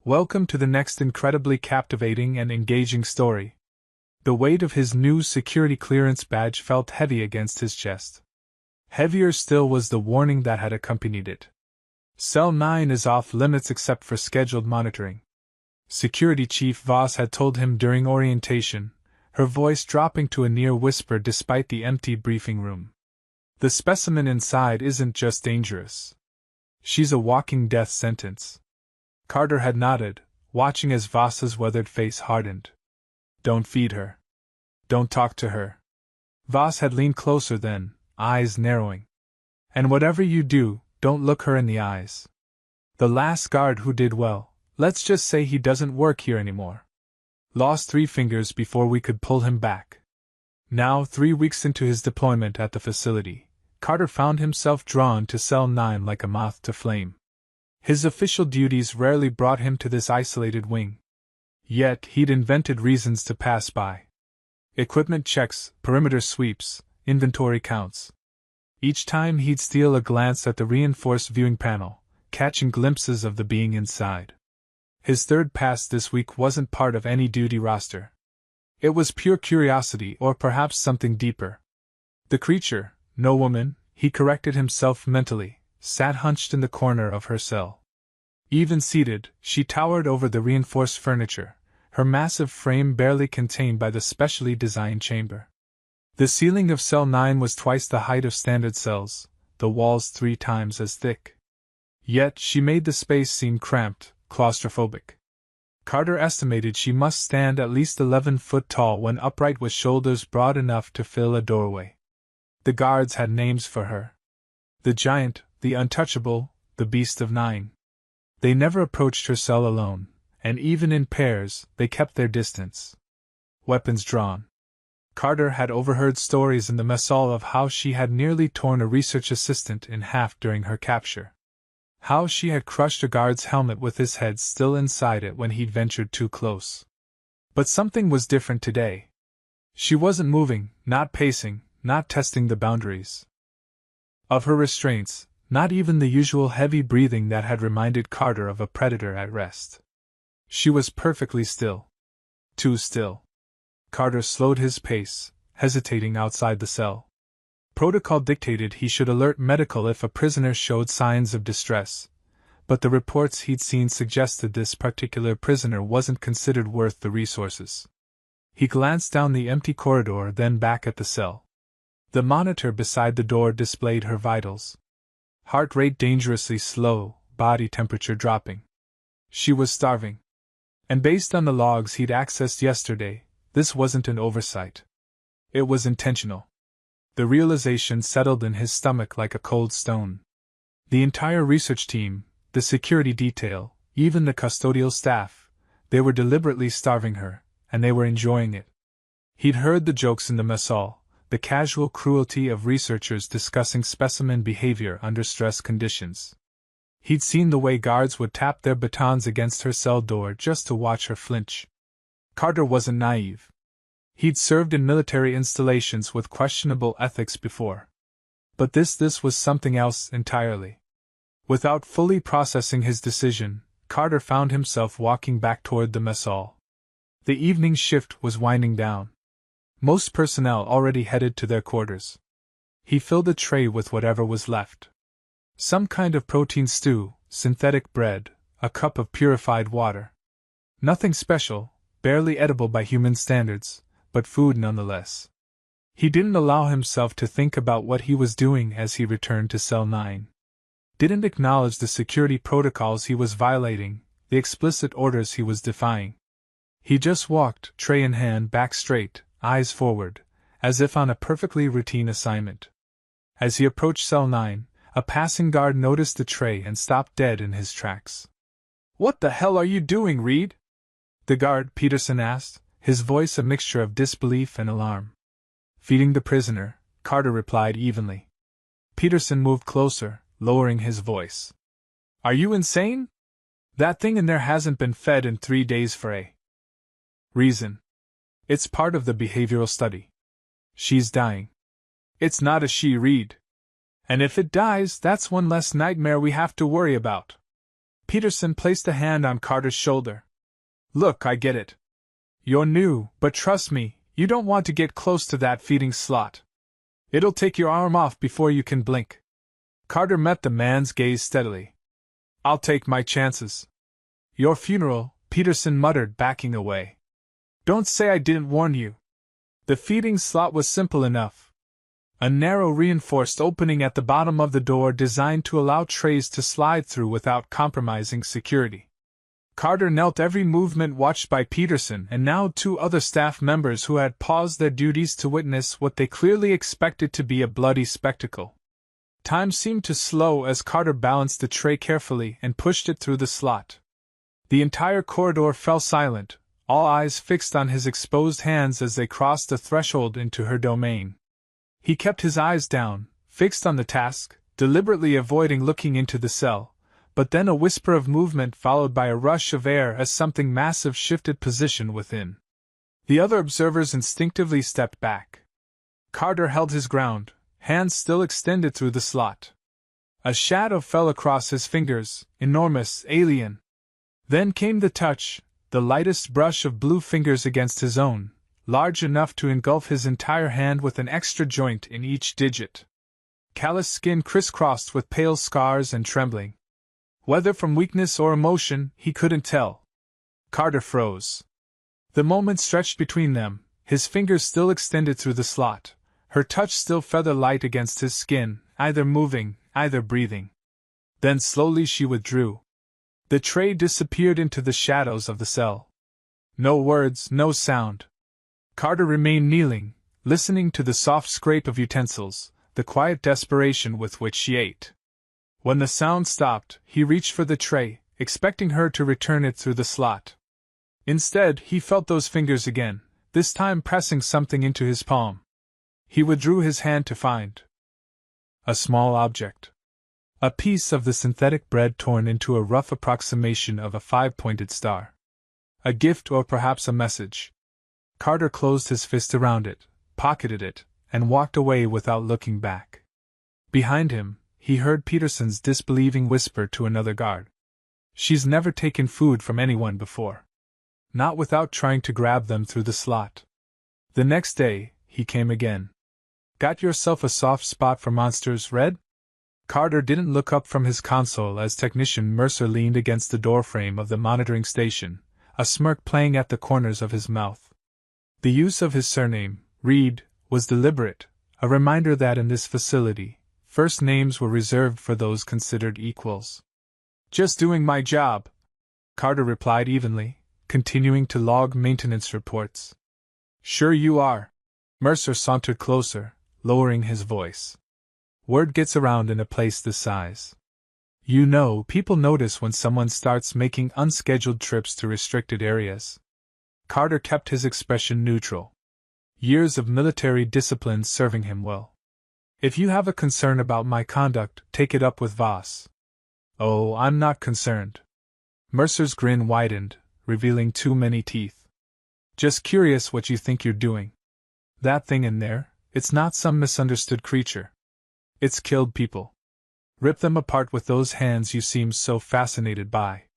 Welcome to the next incredibly captivating and engaging story. The weight of his new security clearance badge felt heavy against his chest. Heavier still was the warning that had accompanied it. Cell 9 is off limits except for scheduled monitoring. Security Chief Voss had told him during orientation, her voice dropping to a near whisper despite the empty briefing room. The specimen inside isn't just dangerous. She's a walking death sentence. Carter had nodded, watching as Voss's weathered face hardened. Don't feed her. Don't talk to her. Voss had leaned closer then, eyes narrowing. And whatever you do, don't look her in the eyes. The last guard who did well, let's just say he doesn't work here anymore. Lost 3 fingers before we could pull him back. Now, 3 weeks into his deployment at the facility, Carter found himself drawn to Cell 9 like a moth to flame. His official duties rarely brought him to this isolated wing. Yet, he'd invented reasons to pass by. Equipment checks, perimeter sweeps, inventory counts. Each time he'd steal a glance at the reinforced viewing panel, catching glimpses of the being inside. His third pass this week wasn't part of any duty roster. It was pure curiosity or perhaps something deeper. The creature, no woman, he corrected himself mentally, sat hunched in the corner of her cell. Even seated, she towered over the reinforced furniture, her massive frame barely contained by the specially designed chamber. The ceiling of Cell 9 was twice the height of standard cells, the walls 3 times as thick. Yet she made the space seem cramped, claustrophobic. Carter estimated she must stand at least 11 foot tall when upright with shoulders broad enough to fill a doorway. The guards had names for her. The Giant, the Untouchable, the Beast of 9. They never approached her cell alone, and even in pairs, they kept their distance. Weapons drawn. Carter had overheard stories in the mess hall of how she had nearly torn a research assistant in half during her capture. How she had crushed a guard's helmet with his head still inside it when he'd ventured too close. But something was different today. She wasn't moving, not pacing, not testing the boundaries of her restraints, not even the usual heavy breathing that had reminded Carter of a predator at rest. She was perfectly still. Too still. Carter slowed his pace, hesitating outside the cell. Protocol dictated he should alert medical if a prisoner showed signs of distress, but the reports he'd seen suggested this particular prisoner wasn't considered worth the resources. He glanced down the empty corridor, then back at the cell. The monitor beside the door displayed her vitals. Heart rate dangerously slow, body temperature dropping. She was starving. And based on the logs he'd accessed yesterday, this wasn't an oversight. It was intentional. The realization settled in his stomach like a cold stone. The entire research team, the security detail, even the custodial staff, they were deliberately starving her, and they were enjoying it. He'd heard the jokes in the mess hall, the casual cruelty of researchers discussing specimen behavior under stress conditions. He'd seen the way guards would tap their batons against her cell door just to watch her flinch. Carter wasn't naive. He'd served in military installations with questionable ethics before. But this was something else entirely. Without fully processing his decision, Carter found himself walking back toward the mess hall. The evening shift was winding down. Most personnel already headed to their quarters. He filled a tray with whatever was left. Some kind of protein stew, synthetic bread, a cup of purified water. Nothing special, barely edible by human standards, but food nonetheless. He didn't allow himself to think about what he was doing as he returned to Cell 9. Didn't acknowledge the security protocols he was violating, the explicit orders he was defying. He just walked, tray in hand, back straight, eyes forward, as if on a perfectly routine assignment. As he approached Cell 9, a passing guard noticed the tray and stopped dead in his tracks. "What the hell are you doing, Reed?" the guard, Peterson, asked, his voice a mixture of disbelief and alarm. "Feeding the prisoner," Carter replied evenly. Peterson moved closer, lowering his voice. "Are you insane? That thing in there hasn't been fed in 3 days for a reason. It's part of the behavioral study. She's dying. It's not a she, Reed. And if it dies, that's one less nightmare we have to worry about." Peterson placed a hand on Carter's shoulder. Look, I get it. You're new, but trust me, you don't want to get close to that feeding slot. It'll take your arm off before you can blink. Carter met the man's gaze steadily. I'll take my chances. Your funeral, Peterson muttered, backing away. Don't say I didn't warn you. The feeding slot was simple enough. A narrow reinforced opening at the bottom of the door designed to allow trays to slide through without compromising security. Carter knelt, every movement watched by Peterson and now 2 other staff members who had paused their duties to witness what they clearly expected to be a bloody spectacle. Time seemed to slow as Carter balanced the tray carefully and pushed it through the slot. The entire corridor fell silent, all eyes fixed on his exposed hands as they crossed the threshold into her domain. He kept his eyes down, fixed on the task, deliberately avoiding looking into the cell, but then a whisper of movement followed by a rush of air as something massive shifted position within. The other observers instinctively stepped back. Carter held his ground, hands still extended through the slot. A shadow fell across his fingers, enormous, alien. Then came the touch, the lightest brush of blue fingers against his own, large enough to engulf his entire hand with an extra joint in each digit. Callous skin crisscrossed with pale scars and trembling. Whether from weakness or emotion, he couldn't tell. Carter froze. The moment stretched between them, his fingers still extended through the slot, her touch still feather-light against his skin, either moving, either breathing. Then slowly she withdrew. The tray disappeared into the shadows of the cell. No words, no sound. Carter remained kneeling, listening to the soft scrape of utensils, the quiet desperation with which she ate. When the sound stopped, he reached for the tray, expecting her to return it through the slot. Instead, he felt those fingers again, this time pressing something into his palm. He withdrew his hand to find a small object. A piece of the synthetic bread torn into a rough approximation of a 5-pointed star. A gift, or perhaps a message. Carter closed his fist around it, pocketed it, and walked away without looking back. Behind him, he heard Peterson's disbelieving whisper to another guard. She's never taken food from anyone before. Not without trying to grab them through the slot. The next day, he came again. Got yourself a soft spot for monsters, Red? Carter didn't look up from his console as Technician Mercer leaned against the doorframe of the monitoring station, a smirk playing at the corners of his mouth. The use of his surname, Reed, was deliberate, a reminder that in this facility, first names were reserved for those considered equals. Just doing my job, Carter replied evenly, continuing to log maintenance reports. Sure you are. Mercer sauntered closer, lowering his voice. Word gets around in a place this size. You know, people notice when someone starts making unscheduled trips to restricted areas. Carter kept his expression neutral. Years of military discipline serving him well. If you have a concern about my conduct, take it up with Voss. Oh, I'm not concerned. Mercer's grin widened, revealing too many teeth. Just curious what you think you're doing. That thing in there, it's not some misunderstood creature. It's killed people. Rip them apart with those hands you seem so fascinated by.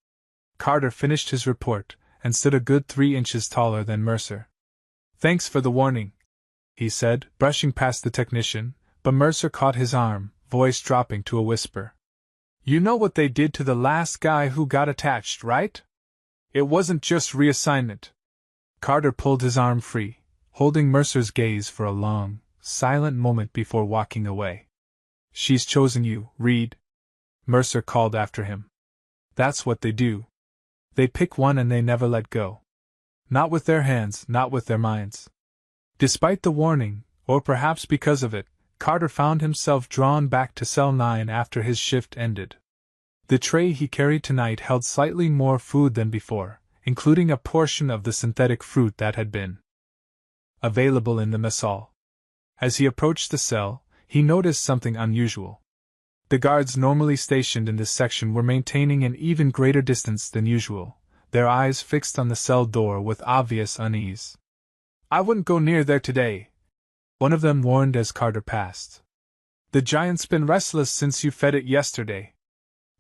Carter finished his report, and stood a good 3 inches taller than Mercer. Thanks for the warning, he said, brushing past the technician, but Mercer caught his arm, voice dropping to a whisper. You know what they did to the last guy who got attached, right? It wasn't just reassignment. Carter pulled his arm free, holding Mercer's gaze for a long, silent moment before walking away. She's chosen you, Reed, Mercer called after him. That's what they do. They pick one and they never let go. Not with their hands, not with their minds. Despite the warning, or perhaps because of it, Carter found himself drawn back to Cell 9 after his shift ended. The tray he carried tonight held slightly more food than before, including a portion of the synthetic fruit that had been available in the mess hall. As he approached the cell, he noticed something unusual. The guards normally stationed in this section were maintaining an even greater distance than usual, their eyes fixed on the cell door with obvious unease. I wouldn't go near there today, one of them warned as Carter passed. The giant's been restless since you fed it yesterday.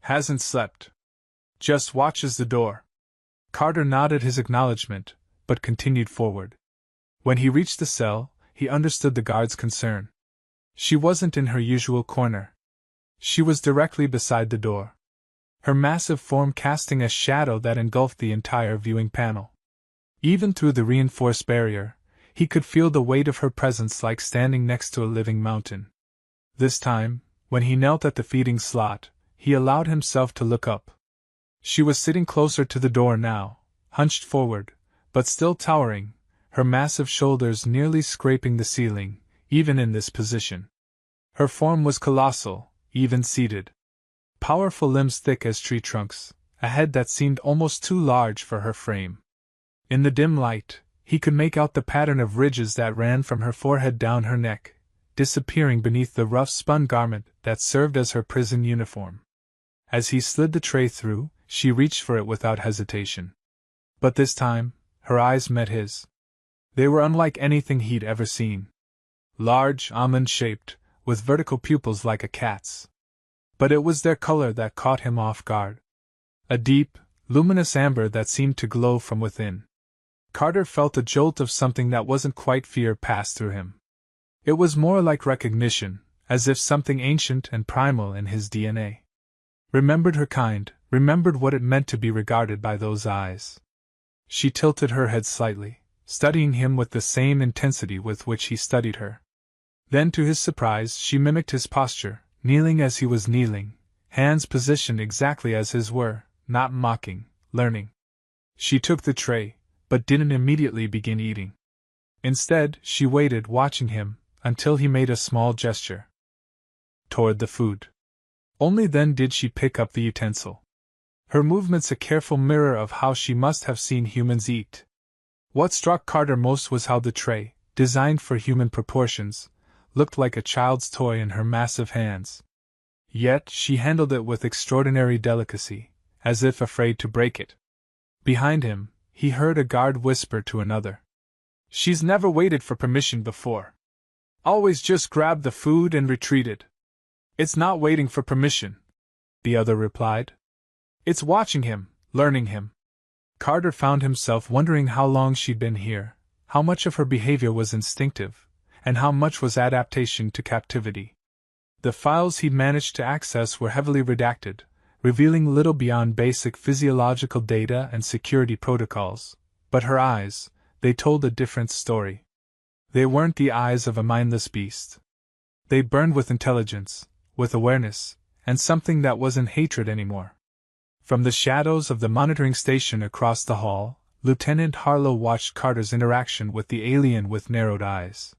Hasn't slept. Just watches the door. Carter nodded his acknowledgement, but continued forward. When he reached the cell, he understood the guard's concern. She wasn't in her usual corner. She was directly beside the door, her massive form casting a shadow that engulfed the entire viewing panel. Even through the reinforced barrier, he could feel the weight of her presence like standing next to a living mountain. This time, when he knelt at the feeding slot, he allowed himself to look up. She was sitting closer to the door now, hunched forward, but still towering, her massive shoulders nearly scraping the ceiling, even in this position. Her form was colossal, even seated. Powerful limbs thick as tree trunks, a head that seemed almost too large for her frame. In the dim light, he could make out the pattern of ridges that ran from her forehead down her neck, disappearing beneath the rough spun garment that served as her prison uniform. As he slid the tray through, she reached for it without hesitation. But this time, her eyes met his. They were unlike anything he'd ever seen. Large, almond-shaped, with vertical pupils like a cat's. But it was their color that caught him off guard. A deep, luminous amber that seemed to glow from within. Carter felt a jolt of something that wasn't quite fear pass through him. It was more like recognition, as if something ancient and primal in his DNA. Remembered her kind, remembered what it meant to be regarded by those eyes. She tilted her head slightly, studying him with the same intensity with which he studied her. Then to his surprise she mimicked his posture, kneeling as he was kneeling, hands positioned exactly as his were, not mocking, learning. She took the tray, but didn't immediately begin eating. Instead, she waited, watching him, until he made a small gesture toward the food. Only then did she pick up the utensil. Her movements a careful mirror of how she must have seen humans eat. What struck Carter most was how the tray, designed for human proportions, looked like a child's toy in her massive hands. Yet she handled it with extraordinary delicacy, as if afraid to break it. Behind him, he heard a guard whisper to another. "She's never waited for permission before. Always just grabbed the food and retreated." "It's not waiting for permission," the other replied. "It's watching him, learning him." Carter found himself wondering how long she'd been here, how much of her behavior was instinctive, and how much was adaptation to captivity. The files he'd managed to access were heavily redacted, revealing little beyond basic physiological data and security protocols, but her eyes, they told a different story. They weren't the eyes of a mindless beast. They burned with intelligence, with awareness, and something that wasn't hatred anymore. From the shadows of the monitoring station across the hall, Lieutenant Harlow watched Carter's interaction with the alien with narrowed eyes.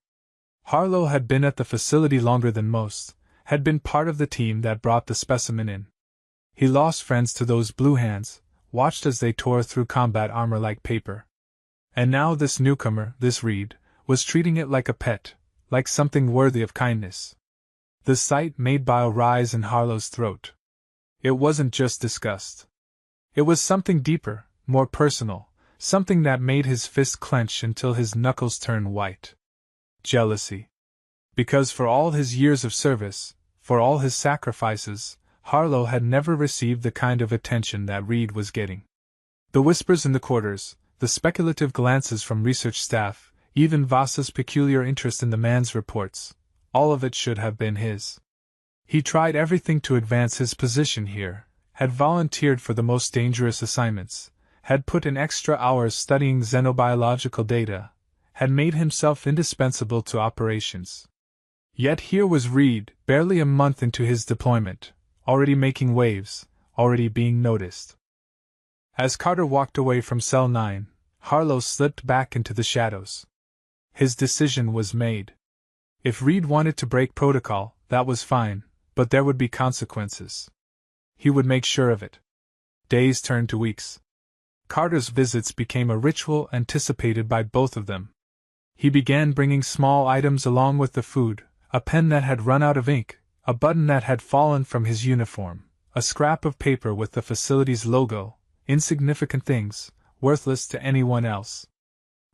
Harlow had been at the facility longer than most, had been part of the team that brought the specimen in. He lost friends to those blue hands, watched as they tore through combat armor like paper. And now this newcomer, this Reed, was treating it like a pet, like something worthy of kindness. The sight made bile rise in Harlow's throat. It wasn't just disgust. It was something deeper, more personal, something that made his fist clench until his knuckles turned white. Jealousy. Because for all his years of service, for all his sacrifices, Harlow had never received the kind of attention that Reed was getting. The whispers in the quarters, the speculative glances from research staff, even Vasa's peculiar interest in the man's reports, all of it should have been his. He tried everything to advance his position here, had volunteered for the most dangerous assignments, had put in extra hours studying xenobiological data, had made himself indispensable to operations. Yet here was Reed, barely a month into his deployment, already making waves, already being noticed. As Carter walked away from Cell 9, Harlow slipped back into the shadows. His decision was made. If Reed wanted to break protocol, that was fine, but there would be consequences. He would make sure of it. Days turned to weeks. Carter's visits became a ritual anticipated by both of them. He began bringing small items along with the food, a pen that had run out of ink, a button that had fallen from his uniform, a scrap of paper with the facility's logo, insignificant things, worthless to anyone else.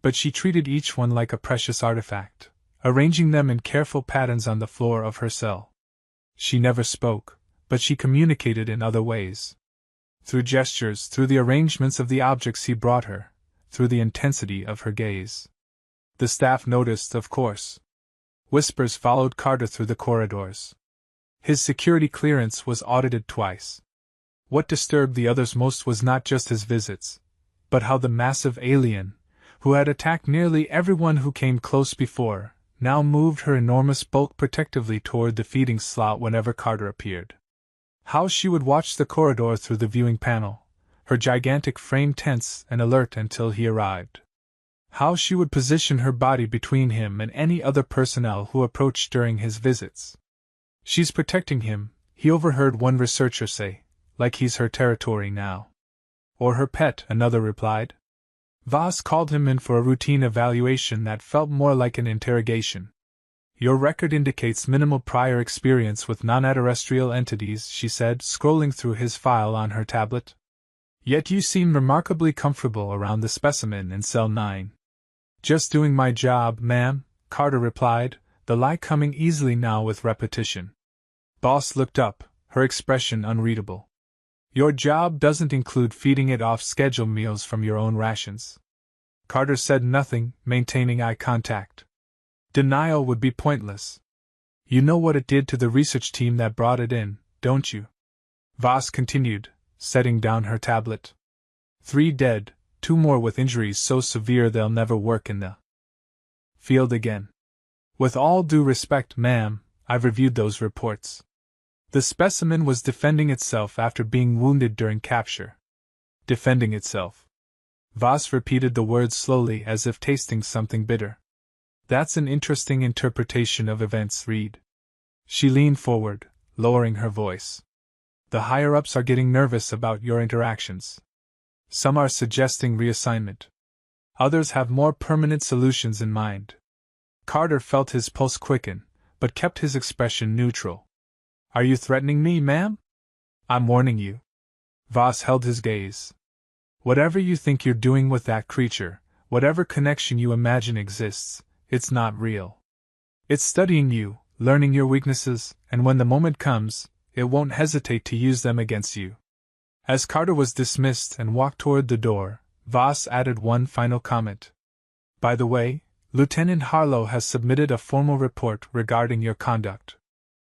But she treated each one like a precious artifact, arranging them in careful patterns on the floor of her cell. She never spoke, but she communicated in other ways. Through gestures, through the arrangements of the objects he brought her, through the intensity of her gaze. The staff noticed, of course. Whispers followed Carter through the corridors. His security clearance was audited twice. What disturbed the others most was not just his visits, but how the massive alien, who had attacked nearly everyone who came close before, now moved her enormous bulk protectively toward the feeding slot whenever Carter appeared. How she would watch the corridor through the viewing panel, her gigantic frame tense and alert until he arrived. How she would position her body between him and any other personnel who approached during his visits. "She's protecting him," he overheard one researcher say, "like he's her territory now." "Or her pet," another replied. Voss called him in for a routine evaluation that felt more like an interrogation. "Your record indicates minimal prior experience with non-terrestrial entities," she said, scrolling through his file on her tablet. "Yet you seem remarkably comfortable around the specimen in Cell 9. "Just doing my job, ma'am," Carter replied, the lie coming easily now with repetition. Voss looked up, her expression unreadable. "Your job doesn't include feeding it off-schedule meals from your own rations." Carter said nothing, maintaining eye contact. Denial would be pointless. "You know what it did to the research team that brought it in, don't you?" Voss continued, setting down her tablet. 3 dead, 2 more with injuries so severe they'll never work in the field again. "With all due respect, ma'am, I've reviewed those reports. The specimen was defending itself after being wounded during capture." Defending itself. Voss repeated the words slowly as if tasting something bitter. "That's an interesting interpretation of events, Reed." She leaned forward, lowering her voice. "The higher-ups are getting nervous about your interactions. Some are suggesting reassignment. Others have more permanent solutions in mind." Carter felt his pulse quicken, but kept his expression neutral. "Are you threatening me, ma'am?" "I'm warning you." Voss held his gaze. "Whatever you think you're doing with that creature, whatever connection you imagine exists, it's not real. It's studying you, learning your weaknesses, and when the moment comes, it won't hesitate to use them against you." As Carter was dismissed and walked toward the door, Voss added one final comment. "By the way, Lieutenant Harlow has submitted a formal report regarding your conduct.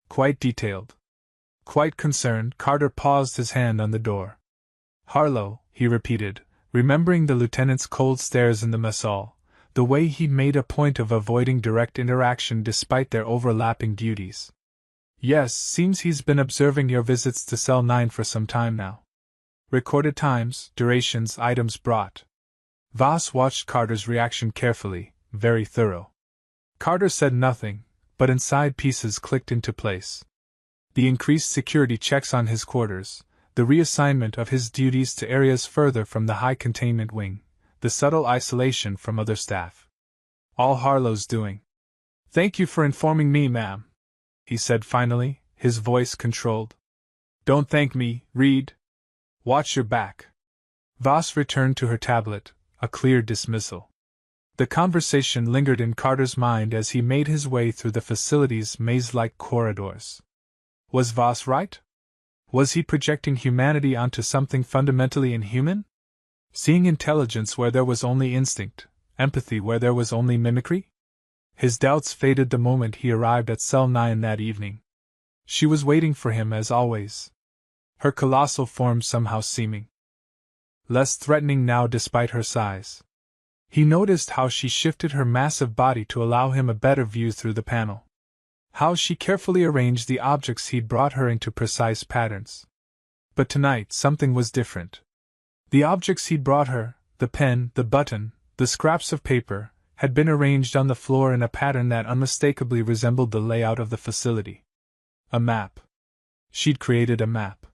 Quite detailed." Quite concerned, Carter paused, his hand on the door. "Harlow," he repeated, remembering the lieutenant's cold stares in the mess hall, the way he made a point of avoiding direct interaction despite their overlapping duties. "Yes, seems he's been observing your visits to Cell 9 for some time now. Recorded times, durations, items brought." Voss watched Carter's reaction carefully, very thorough. Carter said nothing, but inside pieces clicked into place. The increased security checks on his quarters, the reassignment of his duties to areas further from the high containment wing, the subtle isolation from other staff. All Harlow's doing. "Thank you for informing me, ma'am," he said finally, his voice controlled. "Don't thank me, Reed. Watch your back." Voss returned to her tablet, a clear dismissal. The conversation lingered in Carter's mind as he made his way through the facility's maze-like corridors. Was Voss right? Was he projecting humanity onto something fundamentally inhuman? Seeing intelligence where there was only instinct, empathy where there was only mimicry? His doubts faded the moment he arrived at Cell 9 that evening. She was waiting for him as always. Her colossal form somehow seeming less threatening now despite her size. He noticed how she shifted her massive body to allow him a better view through the panel. How she carefully arranged the objects he'd brought her into precise patterns. But tonight something was different. The objects he'd brought her, the pen, the button, the scraps of paper, had been arranged on the floor in a pattern that unmistakably resembled the layout of the facility. A map. She'd created a map.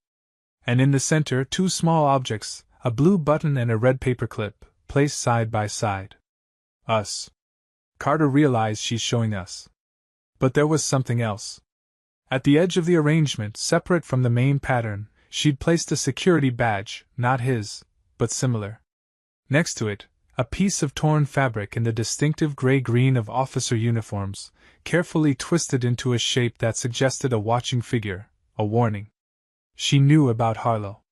And in the center, 2 small objects, a blue button and a red paperclip, placed side by side. Us. Carter realized she's showing us. But there was something else. At the edge of the arrangement, separate from the main pattern, she'd placed a security badge, not his, but similar. Next to it, a piece of torn fabric in the distinctive gray-green of officer uniforms, carefully twisted into a shape that suggested a watching figure, a warning. She knew about Harlow.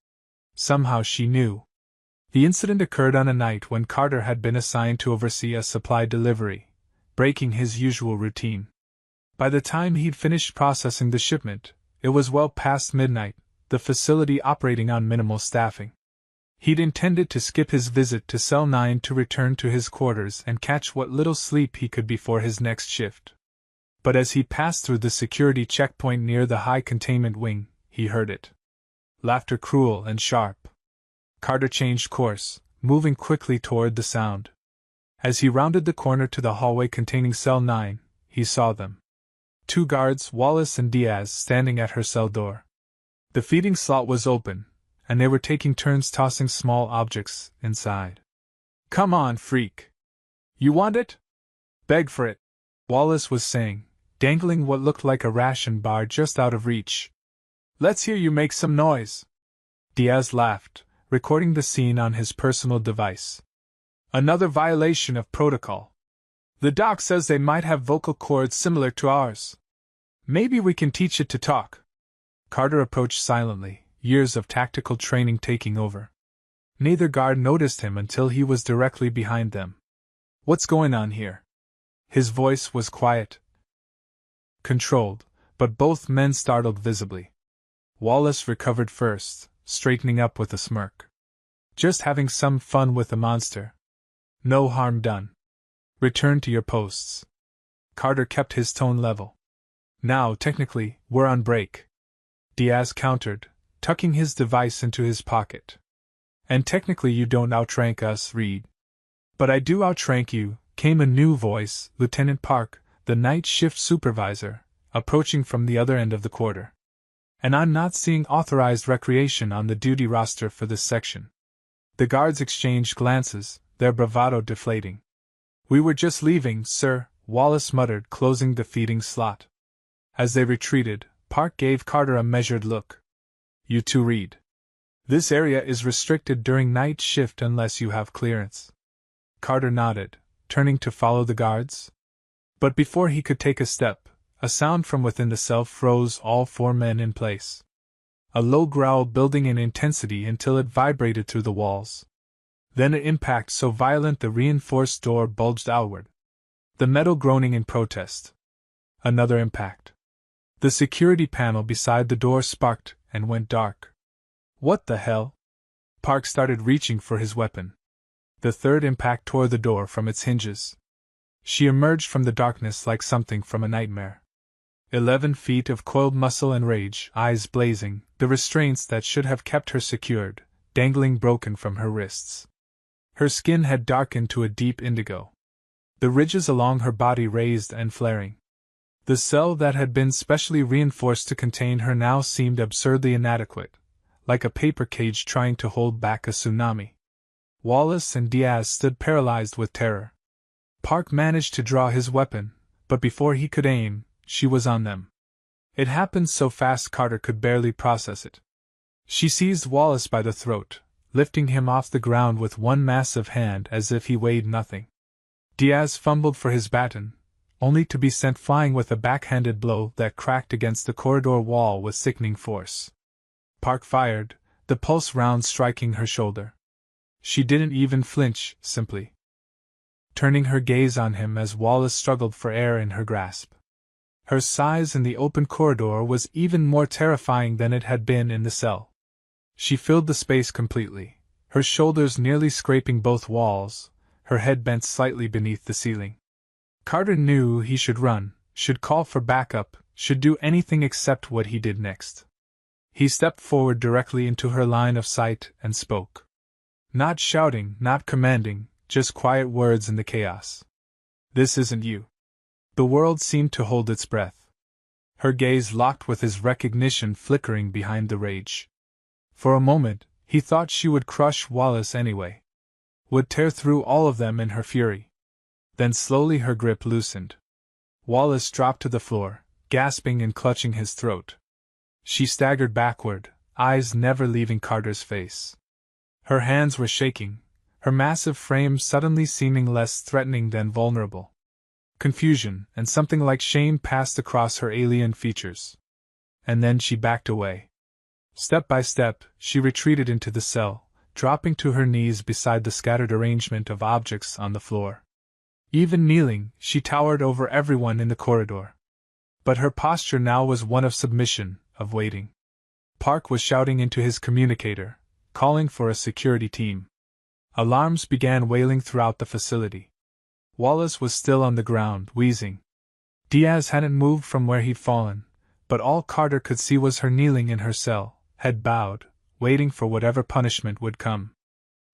Somehow she knew. The incident occurred on a night when Carter had been assigned to oversee a supply delivery, breaking his usual routine. By the time he'd finished processing the shipment, it was well past midnight, the facility operating on minimal staffing. He'd intended to skip his visit to Cell 9 to return to his quarters and catch what little sleep he could before his next shift. But as he passed through the security checkpoint near the high containment wing, he heard it. Laughter cruel and sharp. Carter changed course, moving quickly toward the sound. As he rounded the corner to the hallway containing Cell 9, he saw them. 2 guards, Wallace and Diaz, standing at her cell door. The feeding slot was open, and they were taking turns tossing small objects inside. "Come on, freak. You want it? Beg for it," Wallace was saying, dangling what looked like a ration bar just out of reach. "Let's hear you make some noise." Diaz laughed, recording the scene on his personal device. "Another violation of protocol. The doc says they might have vocal cords similar to ours. Maybe we can teach it to talk." Carter approached silently, years of tactical training taking over. Neither guard noticed him until he was directly behind them. "What's going on here?" His voice was quiet, controlled, but both men startled visibly. Wallace recovered first, straightening up with a smirk. "Just having some fun with the monster. No harm done. Return to your posts." Carter kept his tone level. "Now, technically, we're on break," Diaz countered, tucking his device into his pocket. "And technically you don't outrank us, Reed." "But I do outrank you," came a new voice, Lieutenant Park, the night shift supervisor, approaching from the other end of the quarter. "And I'm not seeing authorized recreation on the duty roster for this section." The guards exchanged glances, their bravado deflating. "We were just leaving, sir," Wallace muttered, closing the feeding slot. As they retreated, Park gave Carter a measured look. "You too, Reed. This area is restricted during night shift unless you have clearance." Carter nodded, turning to follow the guards. But before he could take a step, a sound from within the cell froze all 4 men in place. A low growl building in intensity until it vibrated through the walls. Then an impact so violent the reinforced door bulged outward. The metal groaning in protest. Another impact. The security panel beside the door sparked and went dark. "What the hell?" Park started reaching for his weapon. The third impact tore the door from its hinges. She emerged from the darkness like something from a nightmare. 11 feet of coiled muscle and rage, eyes blazing, the restraints that should have kept her secured, dangling broken from her wrists. Her skin had darkened to a deep indigo. The ridges along her body raised and flaring. The cell that had been specially reinforced to contain her now seemed absurdly inadequate, like a paper cage trying to hold back a tsunami. Wallace and Diaz stood paralyzed with terror. Park managed to draw his weapon, but before he could aim, she was on them. It happened so fast Carter could barely process it. She seized Wallace by the throat, lifting him off the ground with one massive hand as if he weighed nothing. Diaz fumbled for his baton, only to be sent flying with a backhanded blow that cracked against the corridor wall with sickening force. Park fired, the pulse round striking her shoulder. She didn't even flinch, simply turning her gaze on him as Wallace struggled for air in her grasp. Her size in the open corridor was even more terrifying than it had been in the cell. She filled the space completely, her shoulders nearly scraping both walls, her head bent slightly beneath the ceiling. Carter knew he should run, should call for backup, should do anything except what he did next. He stepped forward directly into her line of sight and spoke. Not shouting, not commanding, just quiet words in the chaos. "This isn't you." The world seemed to hold its breath. Her gaze locked with his, recognition flickering behind the rage. For a moment, he thought she would crush Wallace anyway. Would tear through all of them in her fury. Then slowly her grip loosened. Wallace dropped to the floor, gasping and clutching his throat. She staggered backward, eyes never leaving Carter's face. Her hands were shaking, her massive frame suddenly seeming less threatening than vulnerable. Confusion and something like shame passed across her alien features. And then she backed away. Step by step, she retreated into the cell, dropping to her knees beside the scattered arrangement of objects on the floor. Even kneeling, she towered over everyone in the corridor. But her posture now was one of submission, of waiting. Park was shouting into his communicator, calling for a security team. Alarms began wailing throughout the facility. Wallace was still on the ground, wheezing. Diaz hadn't moved from where he'd fallen, but all Carter could see was her kneeling in her cell, head bowed, waiting for whatever punishment would come.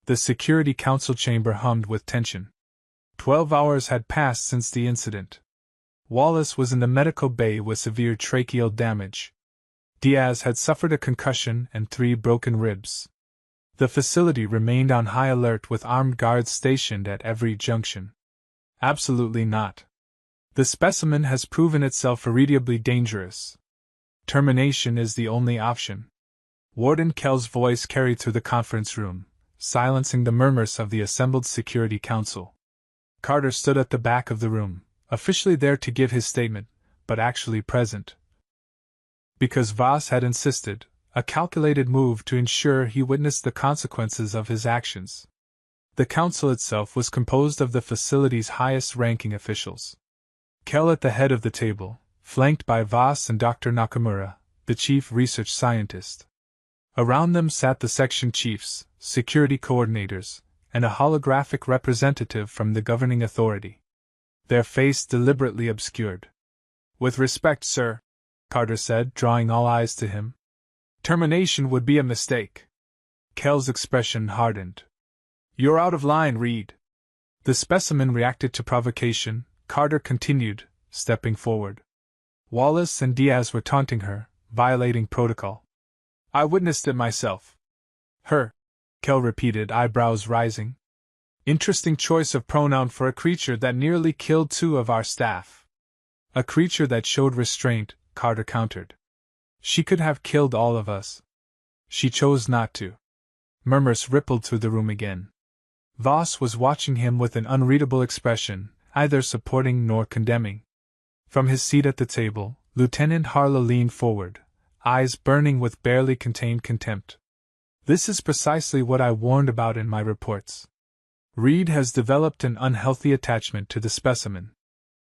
The Security Council chamber hummed with tension. 12 hours had passed since the incident. Wallace was in the medical bay with severe tracheal damage. Diaz had suffered a concussion and 3 broken ribs. The facility remained on high alert with armed guards stationed at every junction. Absolutely not. The specimen has proven itself irremediably dangerous. Termination is the only option. Warden Kell's voice carried through the conference room, silencing the murmurs of the assembled Security Council. Carter stood at the back of the room, officially there to give his statement, but actually present. Because Voss had insisted, a calculated move to ensure he witnessed the consequences of his actions. The council itself was composed of the facility's highest-ranking officials. Kell at the head of the table, flanked by Voss and Dr. Nakamura, the chief research scientist. Around them sat the section chiefs, security coordinators, and a holographic representative from the governing authority. Their face deliberately obscured. "With respect, sir," Carter said, drawing all eyes to him. "Termination would be a mistake." Kell's expression hardened. "You're out of line, Reed." The specimen reacted to provocation, Carter continued, stepping forward. Wallace and Diaz were taunting her, violating protocol. "I witnessed it myself." "Her," Kell repeated, eyebrows rising. "Interesting choice of pronoun for a creature that nearly killed 2 of our staff." "A creature that showed restraint," Carter countered. "She could have killed all of us. She chose not to." Murmurs rippled through the room again. Voss was watching him with an unreadable expression, neither supporting nor condemning. From his seat at the table, Lieutenant Harlow leaned forward, eyes burning with barely contained contempt. "This is precisely what I warned about in my reports. Reed has developed an unhealthy attachment to the specimen.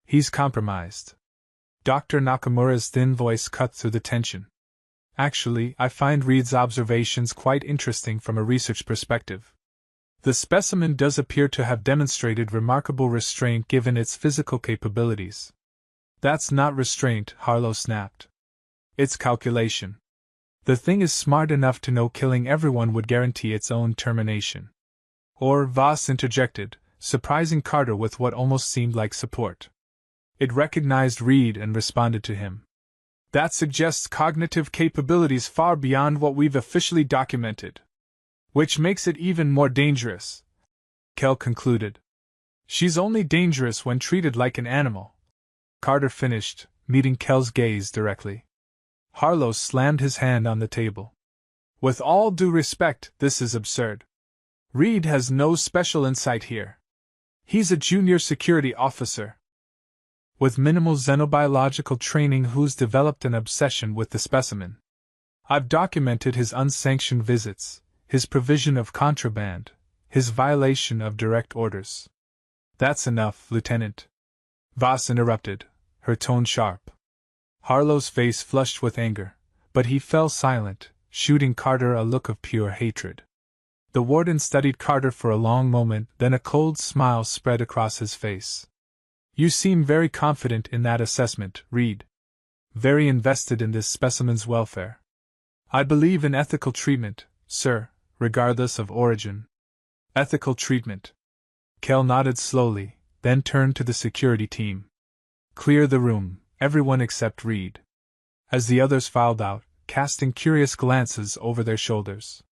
He's compromised." Dr. Nakamura's thin voice cut through the tension. "Actually, I find Reed's observations quite interesting from a research perspective. The specimen does appear to have demonstrated remarkable restraint given its physical capabilities." "That's not restraint," Harlow snapped. "It's calculation. The thing is smart enough to know killing everyone would guarantee its own termination." "Or," Voss interjected, surprising Carter with what almost seemed like support. "It recognized Reed and responded to him. That suggests cognitive capabilities far beyond what we've officially documented. Which makes it even more dangerous," Kell concluded. "She's only dangerous when treated like an animal," Carter finished, meeting Kell's gaze directly. Harlow slammed his hand on the table. "With all due respect, this is absurd. Reed has no special insight here. He's a junior security officer with minimal xenobiological training who's developed an obsession with the specimen. I've documented his unsanctioned visits, his provision of contraband, his violation of direct orders." "That's enough, Lieutenant," Voss interrupted, her tone sharp. Harlow's face flushed with anger, but he fell silent, shooting Carter a look of pure hatred. The warden studied Carter for a long moment, then a cold smile spread across his face. "You seem very confident in that assessment, Reed. Very invested in this specimen's welfare." "I believe in ethical treatment, sir, regardless of origin." "Ethical treatment." Kell nodded slowly, then turned to the security team. "Clear the room, everyone except Reed." As the others filed out, casting curious glances over their shoulders,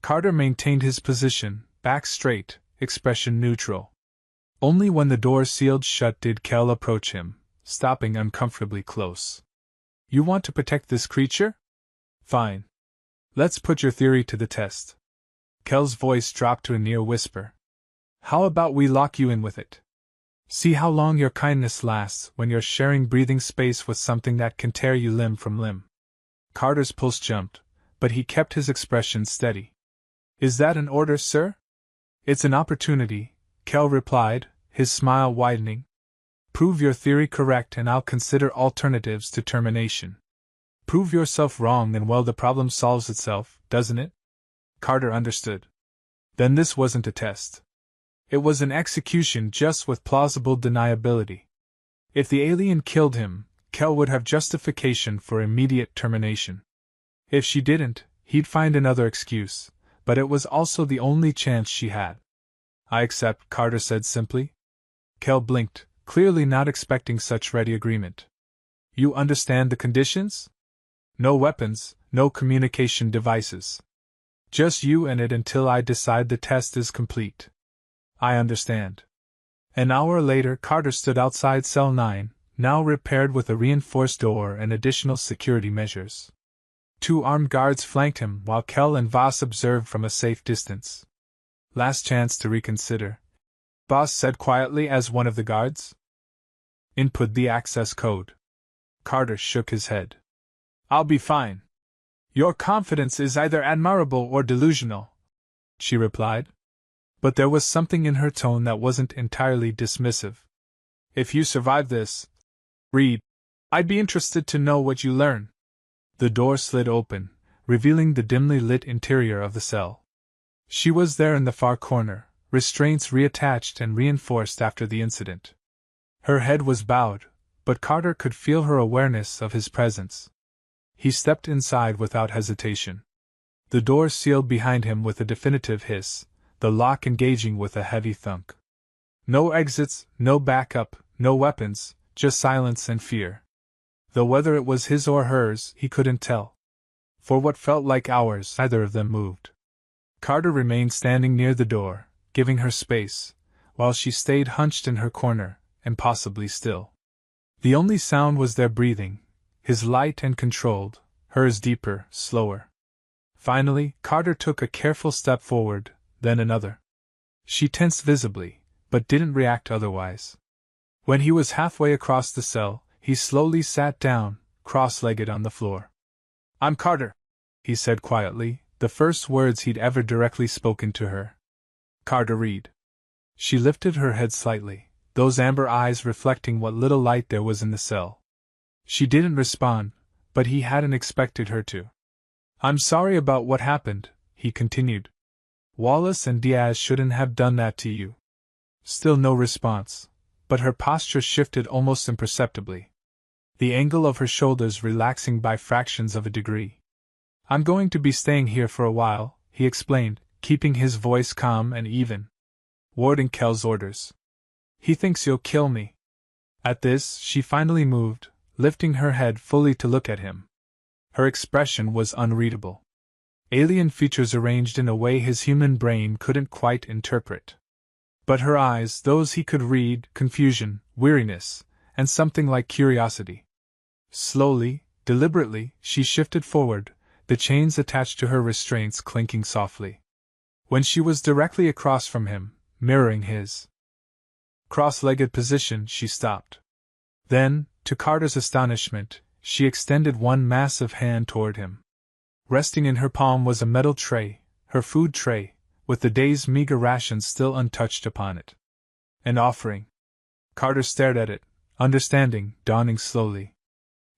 Carter maintained his position, back straight, expression neutral. Only when the door sealed shut did Kell approach him, stopping uncomfortably close. "You want to protect this creature? Fine. Let's put your theory to the test." Kell's voice dropped to a near whisper. "How about we lock you in with it? See how long your kindness lasts when you're sharing breathing space with something that can tear you limb from limb." Carter's pulse jumped, but he kept his expression steady. "Is that an order, sir?" "It's an opportunity," Kel replied, his smile widening. "Prove your theory correct and I'll consider alternatives to termination. Prove yourself wrong and well, the problem solves itself, doesn't it?" Carter understood. Then this wasn't a test. It was an execution, just with plausible deniability. If the alien killed him, Kel would have justification for immediate termination. If she didn't, he'd find another excuse, but it was also the only chance she had. "I accept," Carter said simply. Kel blinked, clearly not expecting such ready agreement. "You understand the conditions? No weapons, no communication devices. Just you and it until I decide the test is complete." "I understand." An hour later, Carter stood outside Cell 9, now repaired with a reinforced door and additional security measures. 2 armed guards flanked him while Kel and Voss observed from a safe distance. "Last chance to reconsider," Voss said quietly as one of the guards. "Input the access code." Carter shook his head. "I'll be fine." "Your confidence is either admirable or delusional," she replied. But there was something in her tone that wasn't entirely dismissive. "If you survive this, Reed, I'd be interested to know what you learn." The door slid open, revealing the dimly lit interior of the cell. She was there in the far corner, restraints reattached and reinforced after the incident. Her head was bowed, but Carter could feel her awareness of his presence. He stepped inside without hesitation. The door sealed behind him with a definitive hiss, the lock engaging with a heavy thunk. No exits, no backup, no weapons, just silence and fear. Though whether it was his or hers, he couldn't tell. For what felt like hours, neither of them moved. Carter remained standing near the door, giving her space, while she stayed hunched in her corner, impossibly still. The only sound was their breathing, his light and controlled, hers deeper, slower. Finally, Carter took a careful step forward, then another. She tensed visibly, but didn't react otherwise. When he was halfway across the cell, he slowly sat down, cross-legged on the floor. "I'm Carter," he said quietly, the first words he'd ever directly spoken to her. "Carter Reed." She lifted her head slightly, those amber eyes reflecting what little light there was in the cell. She didn't respond, but he hadn't expected her to. "I'm sorry about what happened," he continued. "Wallace and Diaz shouldn't have done that to you." Still no response, but her posture shifted almost imperceptibly, the angle of her shoulders relaxing by fractions of a degree. "I'm going to be staying here for a while," he explained, keeping his voice calm and even. "Warding Kel's orders. He thinks you'll kill me." At this, she finally moved, lifting her head fully to look at him. Her expression was unreadable. Alien features arranged in a way his human brain couldn't quite interpret. But her eyes, those he could read, confusion, weariness, and something like curiosity. Slowly, deliberately, she shifted forward, the chains attached to her restraints clinking softly. When she was directly across from him, mirroring his cross-legged position, she stopped. Then, to Carter's astonishment, she extended one massive hand toward him. Resting in her palm was a metal tray, her food tray, with the day's meager rations still untouched upon it. An offering. Carter stared at it, understanding dawning slowly.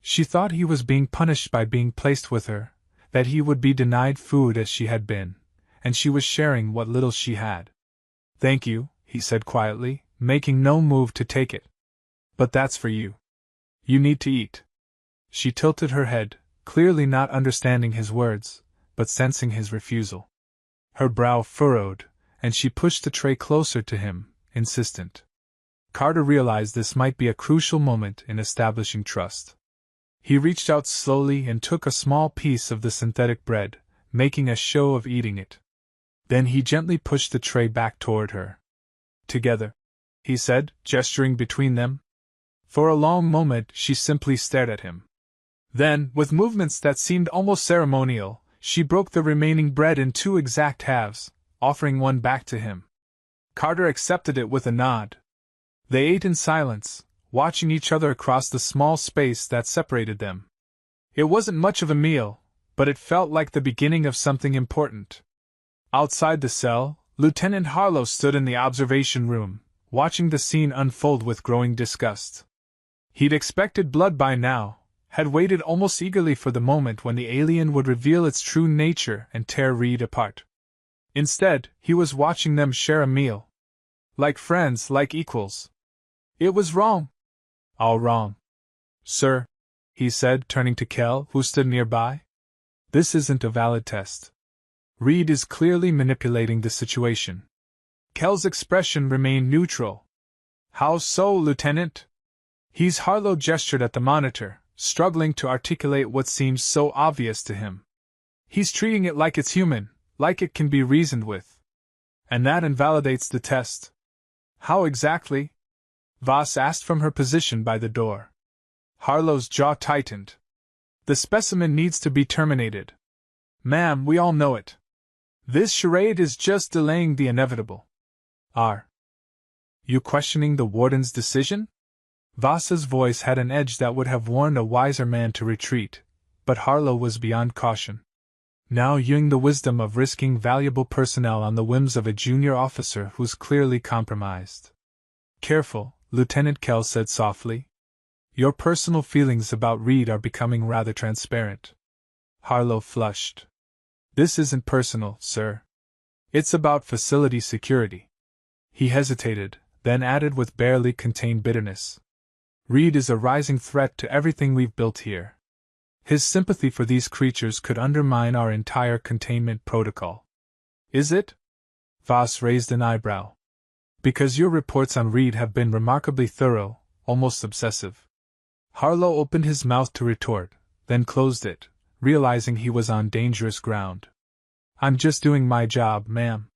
She thought he was being punished by being placed with her, that he would be denied food as she had been, and she was sharing what little she had. "Thank you," he said quietly, making no move to take it. "But that's for you. You need to eat." She tilted her head, clearly not understanding his words, but sensing his refusal. Her brow furrowed, and she pushed the tray closer to him, insistent. Carter realized this might be a crucial moment in establishing trust. He reached out slowly and took a small piece of the synthetic bread, making a show of eating it. Then he gently pushed the tray back toward her. "Together," he said, gesturing between them. For a long moment she simply stared at him. Then, with movements that seemed almost ceremonial, she broke the remaining bread in 2 exact halves, offering one back to him. Carter accepted it with a nod. They ate in silence, watching each other across the small space that separated them. It wasn't much of a meal, but it felt like the beginning of something important. Outside the cell, Lieutenant Harlow stood in the observation room, watching the scene unfold with growing disgust. He'd expected blood by now, had waited almost eagerly for the moment when the alien would reveal its true nature and tear Reed apart. Instead, he was watching them share a meal. Like friends, like equals. It was wrong. All wrong. Sir, he said, turning to Kell, who stood nearby. This isn't a valid test. Reed is clearly manipulating the situation. Kell's expression remained neutral. How so, Lieutenant? Harlow gestured at the monitor, struggling to articulate what seemed so obvious to him. He's treating it like it's human, like it can be reasoned with. And that invalidates the test. How exactly? Voss asked from her position by the door. Harlow's jaw tightened. The specimen needs to be terminated. Ma'am, we all know it. This charade is just delaying the inevitable. Are you questioning the warden's decision? Voss's voice had an edge that would have warned a wiser man to retreat, but Harlow was beyond caution. Now using the wisdom of risking valuable personnel on the whims of a junior officer who's clearly compromised. Careful, Lieutenant Kell said softly. Your personal feelings about Reed are becoming rather transparent. Harlow flushed. This isn't personal, sir. It's about facility security. He hesitated, then added with barely contained bitterness. Reed is a rising threat to everything we've built here. His sympathy for these creatures could undermine our entire containment protocol. Is it? Voss raised an eyebrow. Because your reports on Reed have been remarkably thorough, almost obsessive. Harlow opened his mouth to retort, then closed it, realizing he was on dangerous ground. I'm just doing my job, ma'am.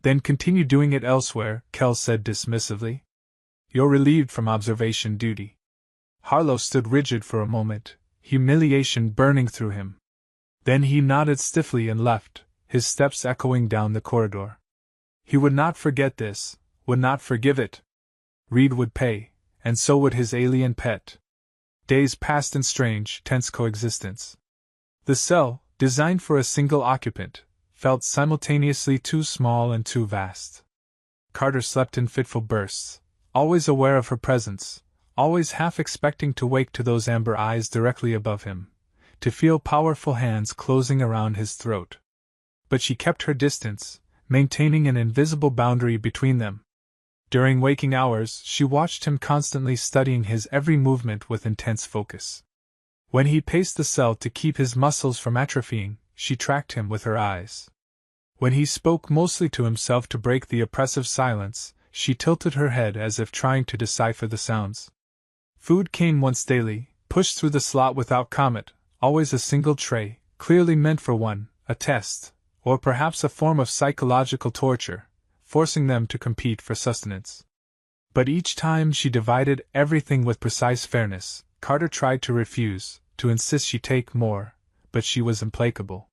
Then continue doing it elsewhere, Kell said dismissively. You're relieved from observation duty. Harlow stood rigid for a moment, humiliation burning through him. Then he nodded stiffly and left, his steps echoing down the corridor. He would not forget this, would not forgive it. Reed would pay, and so would his alien pet. Days passed in strange, tense coexistence. The cell, designed for a single occupant, felt simultaneously too small and too vast. Carter slept in fitful bursts, always aware of her presence, always half expecting to wake to those amber eyes directly above him, to feel powerful hands closing around his throat. But she kept her distance, maintaining an invisible boundary between them. During waking hours, she watched him constantly studying his every movement with intense focus. When he paced the cell to keep his muscles from atrophying, she tracked him with her eyes. When he spoke mostly to himself to break the oppressive silence, she tilted her head as if trying to decipher the sounds. Food came once daily, pushed through the slot without comment, always a single tray, clearly meant for one, a test, or perhaps a form of psychological torture, forcing them to compete for sustenance. But each time she divided everything with precise fairness. Carter tried to refuse, to insist she take more, but she was implacable.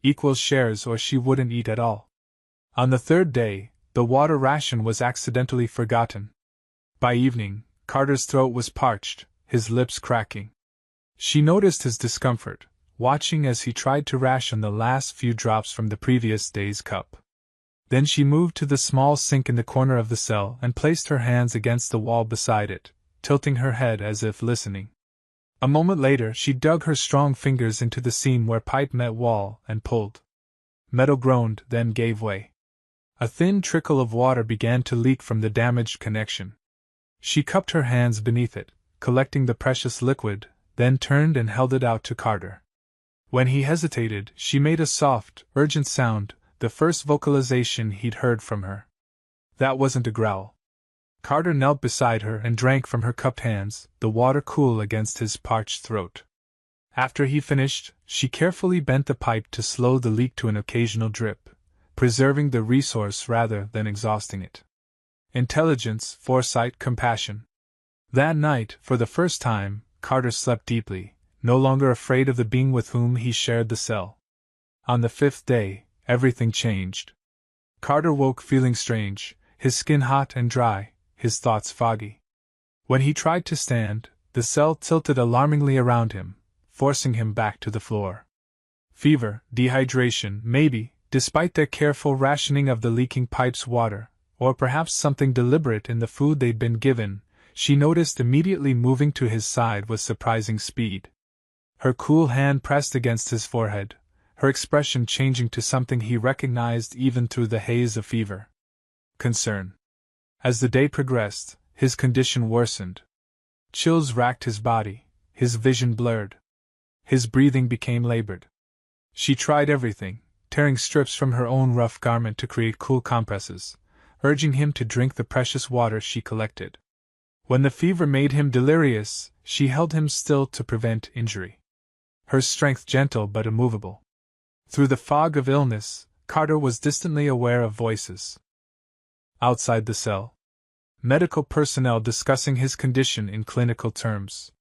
Equal shares or she wouldn't eat at all. On the third day, the water ration was accidentally forgotten. By evening, Carter's throat was parched, his lips cracking. She noticed his discomfort, watching as he tried to ration the last few drops from the previous day's cup. Then she moved to the small sink in the corner of the cell and placed her hands against the wall beside it, tilting her head as if listening. A moment later she dug her strong fingers into the seam where pipe met wall and pulled. Metal groaned, then gave way. A thin trickle of water began to leak from the damaged connection. She cupped her hands beneath it, collecting the precious liquid, then turned and held it out to Carter. When he hesitated, she made a soft, urgent sound, the first vocalization he'd heard from her. That wasn't a growl. Carter knelt beside her and drank from her cupped hands, the water cool against his parched throat. After he finished, she carefully bent the pipe to slow the leak to an occasional drip, preserving the resource rather than exhausting it. Intelligence, foresight, compassion. That night, for the first time, Carter slept deeply, no longer afraid of the being with whom he shared the cell. On the fifth day, everything changed. Carter woke feeling strange, his skin hot and dry, his thoughts foggy. When he tried to stand, the cell tilted alarmingly around him, forcing him back to the floor. Fever, dehydration, maybe, despite their careful rationing of the leaking pipe's water, or perhaps something deliberate in the food they'd been given, she noticed immediately moving to his side with surprising speed. Her cool hand pressed against his forehead, her expression changing to something he recognized even through the haze of fever. Concern. As the day progressed, his condition worsened. Chills racked his body, his vision blurred. His breathing became labored. She tried everything, tearing strips from her own rough garment to create cool compresses, urging him to drink the precious water she collected. When the fever made him delirious, she held him still to prevent injury. Her strength gentle but immovable. Through the fog of illness, Carter was distantly aware of voices. Outside the cell, medical personnel discussing his condition in clinical terms.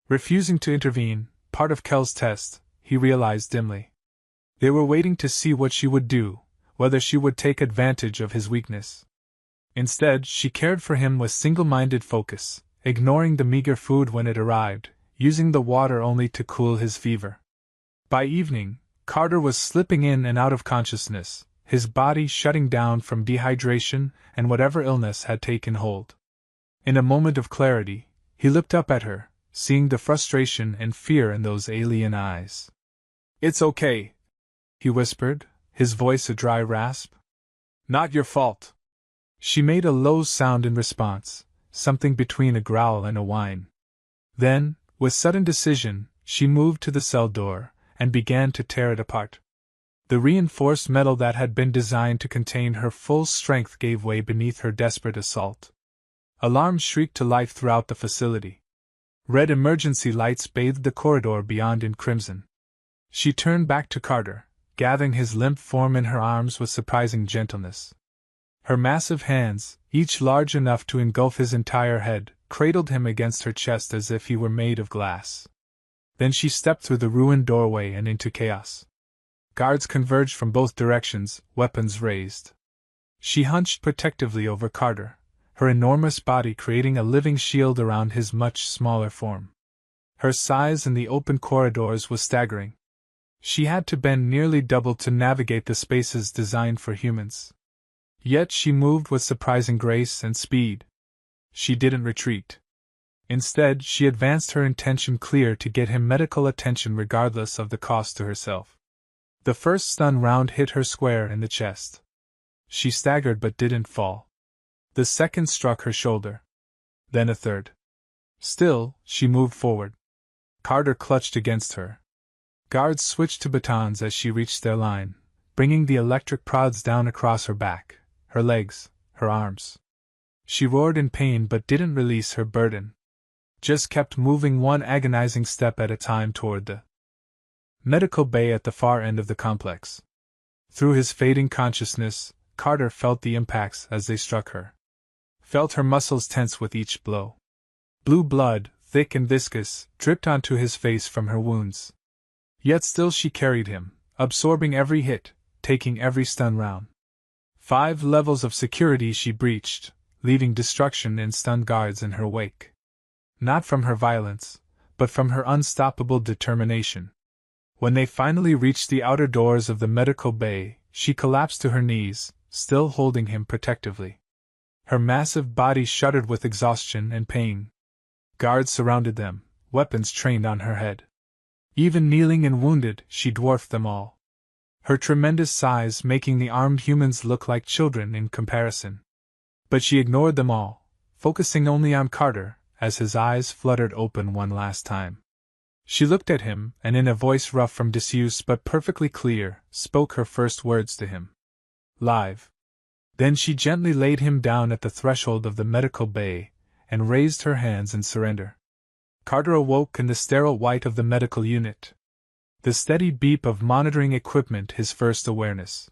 Refusing to intervene, part of Kel's test, he realized dimly. They were waiting to see what she would do, whether she would take advantage of his weakness. Instead, she cared for him with single-minded focus, ignoring the meager food when it arrived, using the water only to cool his fever. By evening, Carter was slipping in and out of consciousness, his body shutting down from dehydration and whatever illness had taken hold. In a moment of clarity, he looked up at her, seeing the frustration and fear in those alien eyes. "It's okay," he whispered, his voice a dry rasp. "Not your fault." She made a low sound in response, something between a growl and a whine. Then, with sudden decision, she moved to the cell door and began to tear it apart. The reinforced metal that had been designed to contain her full strength gave way beneath her desperate assault. Alarms shrieked to life throughout the facility. Red emergency lights bathed the corridor beyond in crimson. She turned back to Carter, gathering his limp form in her arms with surprising gentleness. Her massive hands, each large enough to engulf his entire head, cradled him against her chest as if he were made of glass. Then she stepped through the ruined doorway and into chaos. Guards converged from both directions, weapons raised. She hunched protectively over Carter, her enormous body creating a living shield around his much smaller form. Her size in the open corridors was staggering. She had to bend nearly double to navigate the spaces designed for humans. Yet she moved with surprising grace and speed. She didn't retreat. Instead, she advanced, her intention clear: to get him medical attention regardless of the cost to herself. The first stun round hit her square in the chest. She staggered but didn't fall. The second struck her shoulder. Then a third. Still, she moved forward. Carter clutched against her. Guards switched to batons as she reached their line, bringing the electric prods down across her back, her legs, her arms. She roared in pain but didn't release her burden. Just kept moving one agonizing step at a time toward the medical bay at the far end of the complex. Through his fading consciousness, Carter felt the impacts as they struck her. Felt her muscles tense with each blow. Blue blood, thick and viscous, dripped onto his face from her wounds. Yet still she carried him, absorbing every hit, taking every stun round. 5 levels of security she breached, leaving destruction and stunned guards in her wake. Not from her violence, but from her unstoppable determination. When they finally reached the outer doors of the medical bay, she collapsed to her knees, still holding him protectively. Her massive body shuddered with exhaustion and pain. Guards surrounded them, weapons trained on her head. Even kneeling and wounded, she dwarfed them all. Her tremendous size making the armed humans look like children in comparison. But she ignored them all, focusing only on Carter, as his eyes fluttered open one last time. She looked at him, and in a voice rough from disuse but perfectly clear, spoke her first words to him. "Live." Then she gently laid him down at the threshold of the medical bay, and raised her hands in surrender. Carter awoke in the sterile white of the medical unit. The steady beep of monitoring equipment his first awareness.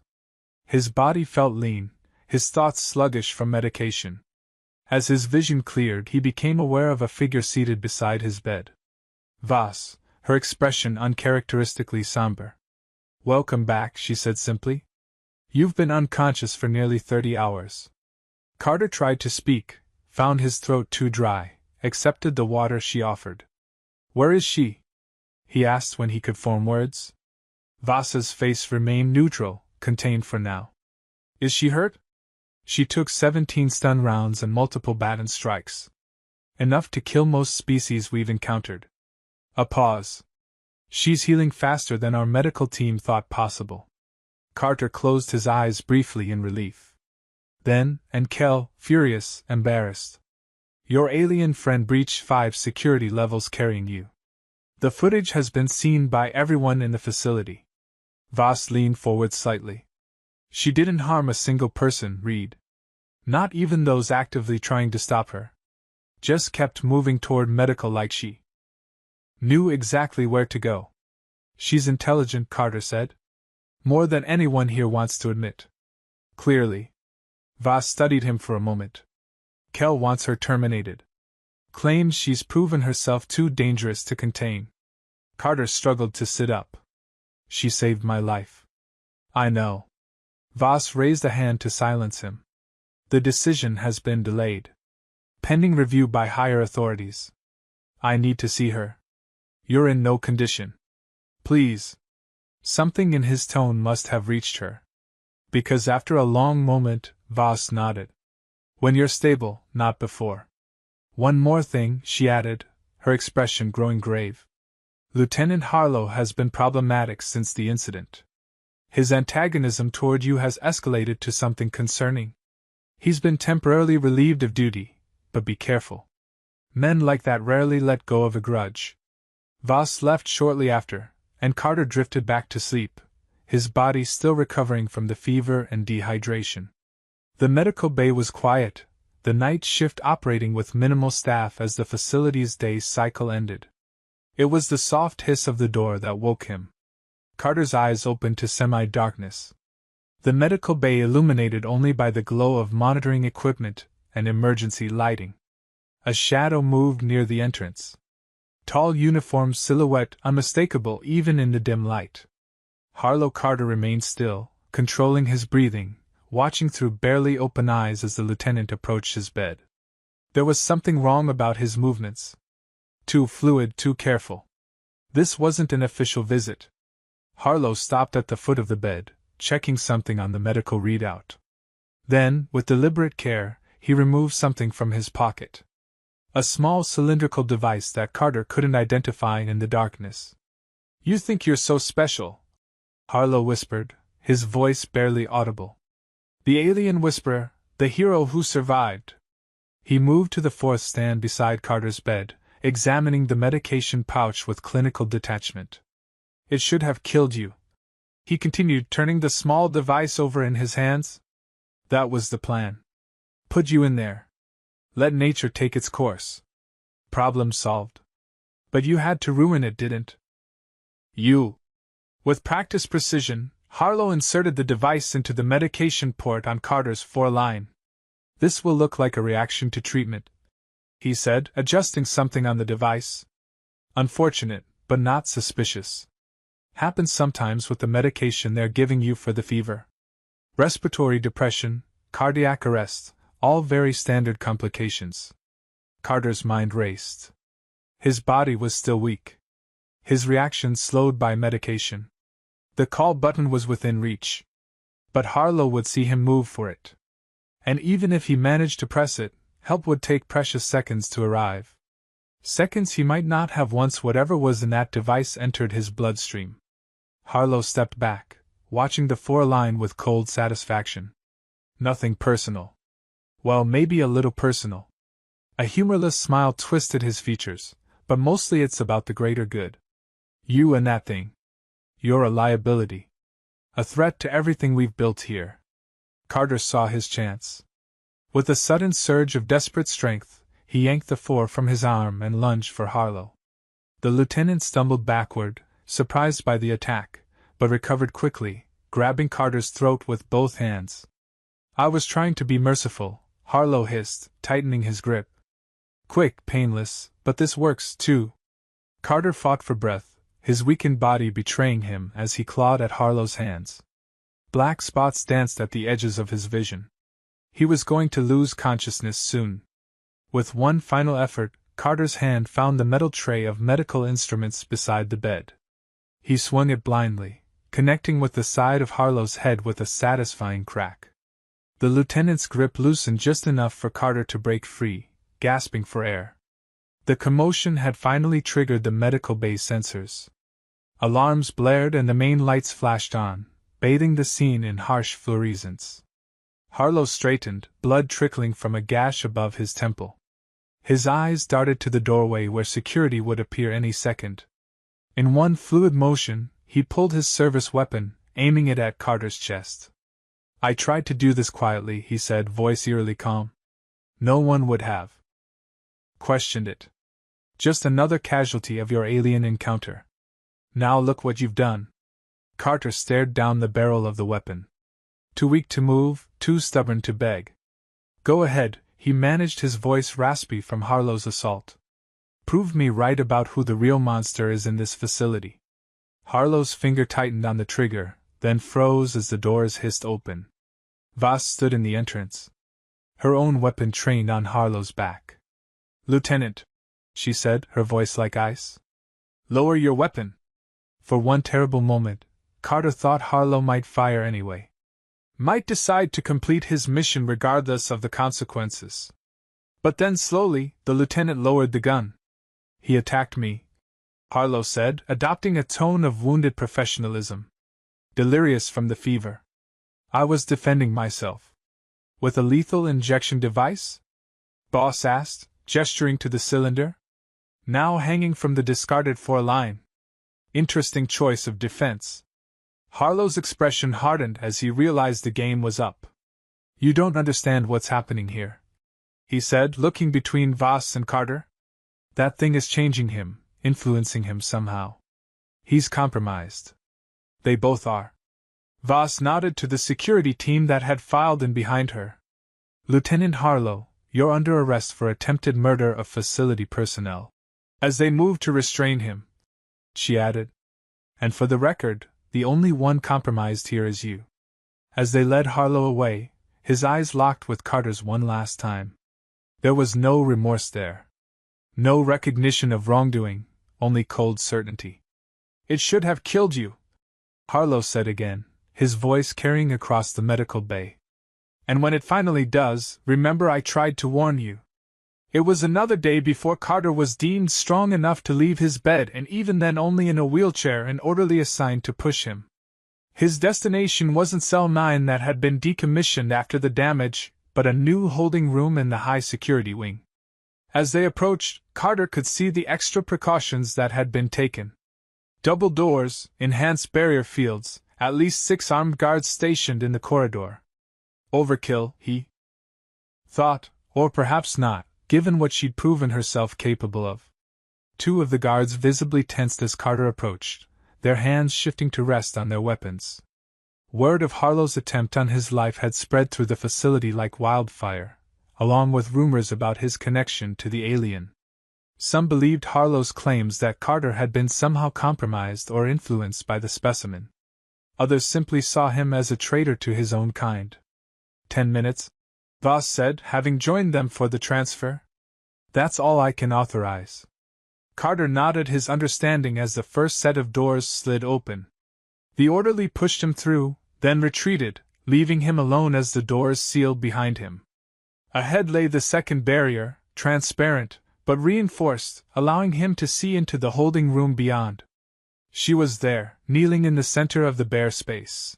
His body felt lean, his thoughts sluggish from medication. As his vision cleared, he became aware of a figure seated beside his bed. Voss, her expression uncharacteristically somber. "Welcome back," she said simply. "You've been unconscious for nearly 30 hours. Carter tried to speak, found his throat too dry, accepted the water she offered. "Where is she?" he asked when he could form words. Vasa's face remained neutral, contained for now. Is she hurt? She took 17 stun rounds and multiple baton strikes. Enough to kill most species we've encountered. A pause. She's healing faster than our medical team thought possible. Carter closed his eyes briefly in relief. Then, and Kel, furious, embarrassed. Your alien friend breached 5 security levels carrying you. The footage has been seen by everyone in the facility. Voss leaned forward slightly. She didn't harm a single person, Reed. Not even those actively trying to stop her. Just kept moving toward medical like she knew exactly where to go. She's intelligent, Carter said. More than anyone here wants to admit. Clearly. Voss studied him for a moment. Kel wants her terminated. Claims she's proven herself too dangerous to contain. Carter struggled to sit up. She saved my life. I know. Voss raised a hand to silence him. The decision has been delayed. Pending review by higher authorities. I need to see her. You're in no condition. Please. Something in his tone must have reached her. Because after a long moment, Voss nodded. When you're stable, not before. One more thing, she added, her expression growing grave. Lieutenant Harlow has been problematic since the incident. His antagonism toward you has escalated to something concerning. He's been temporarily relieved of duty, but be careful. Men like that rarely let go of a grudge. Voss left shortly after, and Carter drifted back to sleep, his body still recovering from the fever and dehydration. The medical bay was quiet, the night shift operating with minimal staff as the facility's day cycle ended. It was the soft hiss of the door that woke him. Carter's eyes opened to semi-darkness. The medical bay illuminated only by the glow of monitoring equipment and emergency lighting. A shadow moved near the entrance. Tall uniform silhouette unmistakable even in the dim light. Harlow. Carter remained still, controlling his breathing, watching through barely open eyes as the lieutenant approached his bed. There was something wrong about his movements. Too fluid, too careful. This wasn't an official visit. Harlow stopped at the foot of the bed, checking something on the medical readout. Then, with deliberate care, he removed something from his pocket. A small cylindrical device that Carter couldn't identify in the darkness. You think you're so special? Harlow whispered, his voice barely audible. The alien whisperer, the hero who survived. He moved to the fourth stand beside Carter's bed, examining the medication pouch with clinical detachment. It should have killed you. He continued, turning the small device over in his hands. That was the plan. Put you in there. Let nature take its course. Problem solved. But you had to ruin it, didn't you? With practiced precision, Harlow inserted the device into the medication port on Carter's foreline. This will look like a reaction to treatment, he said, adjusting something on the device. Unfortunate, but not suspicious. Happens sometimes with the medication they're giving you for the fever. Respiratory depression, cardiac arrest, all very standard complications. Carter's mind raced. His body was still weak. His reaction slowed by medication. The call button was within reach. But Harlow would see him move for it. And even if he managed to press it, help would take precious seconds to arrive. Seconds he might not have once whatever was in that device entered his bloodstream. Harlow stepped back, watching the foreline with cold satisfaction. Nothing personal. Well, maybe a little personal. A humorless smile twisted his features, but mostly it's about the greater good. You and that thing. You're a liability. A threat to everything we've built here. Carter saw his chance. With a sudden surge of desperate strength, he yanked the four from his arm and lunged for Harlow. The lieutenant stumbled backward, surprised by the attack, but recovered quickly, grabbing Carter's throat with both hands. I was trying to be merciful, Harlow hissed, tightening his grip. Quick, painless, but this works, too. Carter fought for breath, his weakened body betraying him as he clawed at Harlow's hands. Black spots danced at the edges of his vision. He was going to lose consciousness soon. With one final effort, Carter's hand found the metal tray of medical instruments beside the bed. He swung it blindly, connecting with the side of Harlow's head with a satisfying crack. The lieutenant's grip loosened just enough for Carter to break free, gasping for air. The commotion had finally triggered the medical bay sensors. Alarms blared and the main lights flashed on, bathing the scene in harsh fluorescence. Harlow straightened, blood trickling from a gash above his temple. His eyes darted to the doorway where security would appear any second. In one fluid motion, he pulled his service weapon, aiming it at Carter's chest. "I tried to do this quietly," he said, voice eerily calm. "No one would have questioned it. Just another casualty of your alien encounter. Now look what you've done." Carter stared down the barrel of the weapon. Too weak to move, too stubborn to beg. "Go ahead," he managed, his voice raspy from Harlow's assault. "Prove me right about who the real monster is in this facility." Harlow's finger tightened on the trigger, then froze as the doors hissed open. Voss stood in the entrance, her own weapon trained on Harlow's back. "Lieutenant," she said, her voice like ice. "Lower your weapon." For one terrible moment, Carter thought Harlow might fire anyway. Might decide to complete his mission regardless of the consequences. But then slowly, the lieutenant lowered the gun. "He attacked me," Harlow said, adopting a tone of wounded professionalism. "Delirious from the fever. I was defending myself." "With a lethal injection device?" Boss asked, gesturing to the cylinder, now hanging from the discarded foreline. "Interesting choice of defense." Harlow's expression hardened as he realized the game was up. "You don't understand what's happening here," he said, looking between Voss and Carter. "That thing is changing him, influencing him somehow. He's compromised. They both are." Voss nodded to the security team that had filed in behind her. "Lieutenant Harlow, you're under arrest for attempted murder of facility personnel." As they moved to restrain him, she added, "And for the record, the only one compromised here is you." As they led Harlow away, his eyes locked with Carter's one last time. There was no remorse there. No recognition of wrongdoing, only cold certainty. "It should have killed you," Harlow said again, his voice carrying across the medical bay. "And when it finally does, remember I tried to warn you." It was another day before Carter was deemed strong enough to leave his bed, and even then only in a wheelchair, an orderly assigned to push him. His destination wasn't Cell 9 that had been decommissioned after the damage, but a new holding room in the high-security wing. As they approached, Carter could see the extra precautions that had been taken. Double doors, enhanced barrier fields, at least 6 armed guards stationed in the corridor. Overkill, he thought, or perhaps not, given what she'd proven herself capable of. 2 of the guards visibly tensed as Carter approached, their hands shifting to rest on their weapons. Word of Harlow's attempt on his life had spread through the facility like wildfire, along with rumors about his connection to the alien. Some believed Harlow's claims that Carter had been somehow compromised or influenced by the specimen. Others simply saw him as a traitor to his own kind. 10 minutes, Voss said, having joined them for the transfer. "That's all I can authorize." Carter nodded his understanding as the first set of doors slid open. The orderly pushed him through, then retreated, leaving him alone as the doors sealed behind him. Ahead lay the second barrier, transparent, but reinforced, allowing him to see into the holding room beyond. She was there, kneeling in the center of the bare space.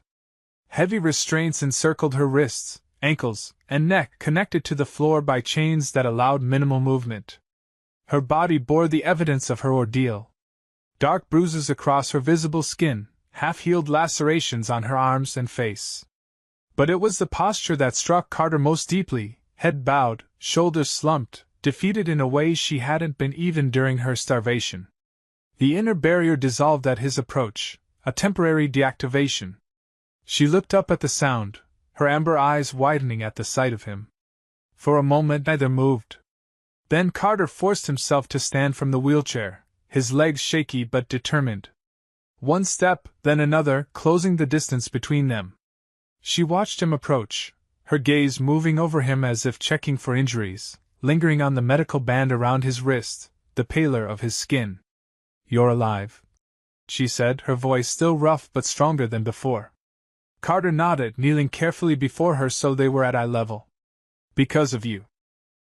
Heavy restraints encircled her wrists, ankles, and neck, connected to the floor by chains that allowed minimal movement. Her body bore the evidence of her ordeal. Dark bruises across her visible skin, half-healed lacerations on her arms and face. But it was the posture that struck Carter most deeply, head bowed, shoulders slumped, defeated in a way she hadn't been even during her starvation. The inner barrier dissolved at his approach, a temporary deactivation. She looked up at the sound, her amber eyes widening at the sight of him. For a moment neither moved. Then Carter forced himself to stand from the wheelchair, his legs shaky but determined. One step, then another, closing the distance between them. She watched him approach, her gaze moving over him as if checking for injuries, lingering on the medical band around his wrist, the pallor of his skin. "You're alive," she said, her voice still rough but stronger than before. Carter nodded, kneeling carefully before her so they were at eye level. Because of you.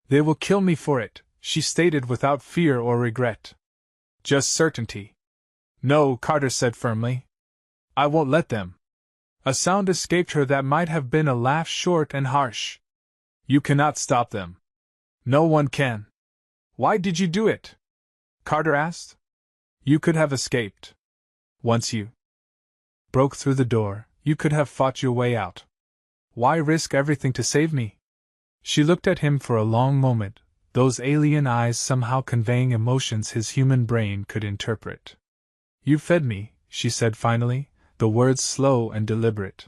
They will kill me for it, she stated without fear or regret. Just certainty. No, Carter said firmly. I won't let them. A sound escaped her that might have been a laugh, short and harsh. You cannot stop them. No one can. Why did you do it? Carter asked. You could have escaped. Once you broke through the door, you could have fought your way out. Why risk everything to save me? She looked at him for a long moment, those alien eyes somehow conveying emotions his human brain could interpret. You fed me, she said finally, the words slow and deliberate.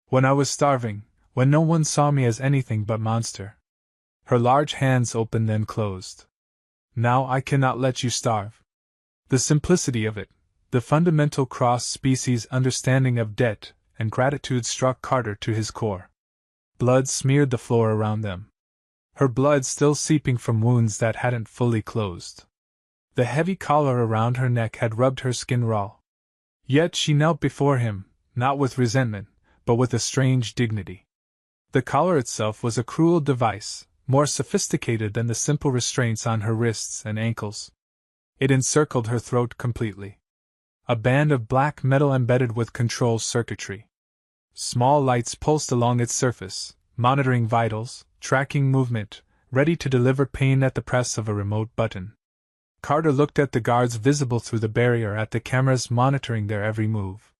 When I was starving, when no one saw me as anything but monster. Her large hands opened then closed. Now I cannot let you starve. The simplicity of it, the fundamental cross-species understanding of debt and gratitude struck Carter to his core. Blood smeared the floor around them. Her blood still seeping from wounds that hadn't fully closed. The heavy collar around her neck had rubbed her skin raw. Yet she knelt before him, not with resentment, but with a strange dignity. The collar itself was a cruel device, more sophisticated than the simple restraints on her wrists and ankles. It encircled her throat completely. A band of black metal embedded with control circuitry. Small lights pulsed along its surface, monitoring vitals, tracking movement, ready to deliver pain at the press of a remote button. Carter looked at the guards visible through the barrier, at the cameras monitoring their every move.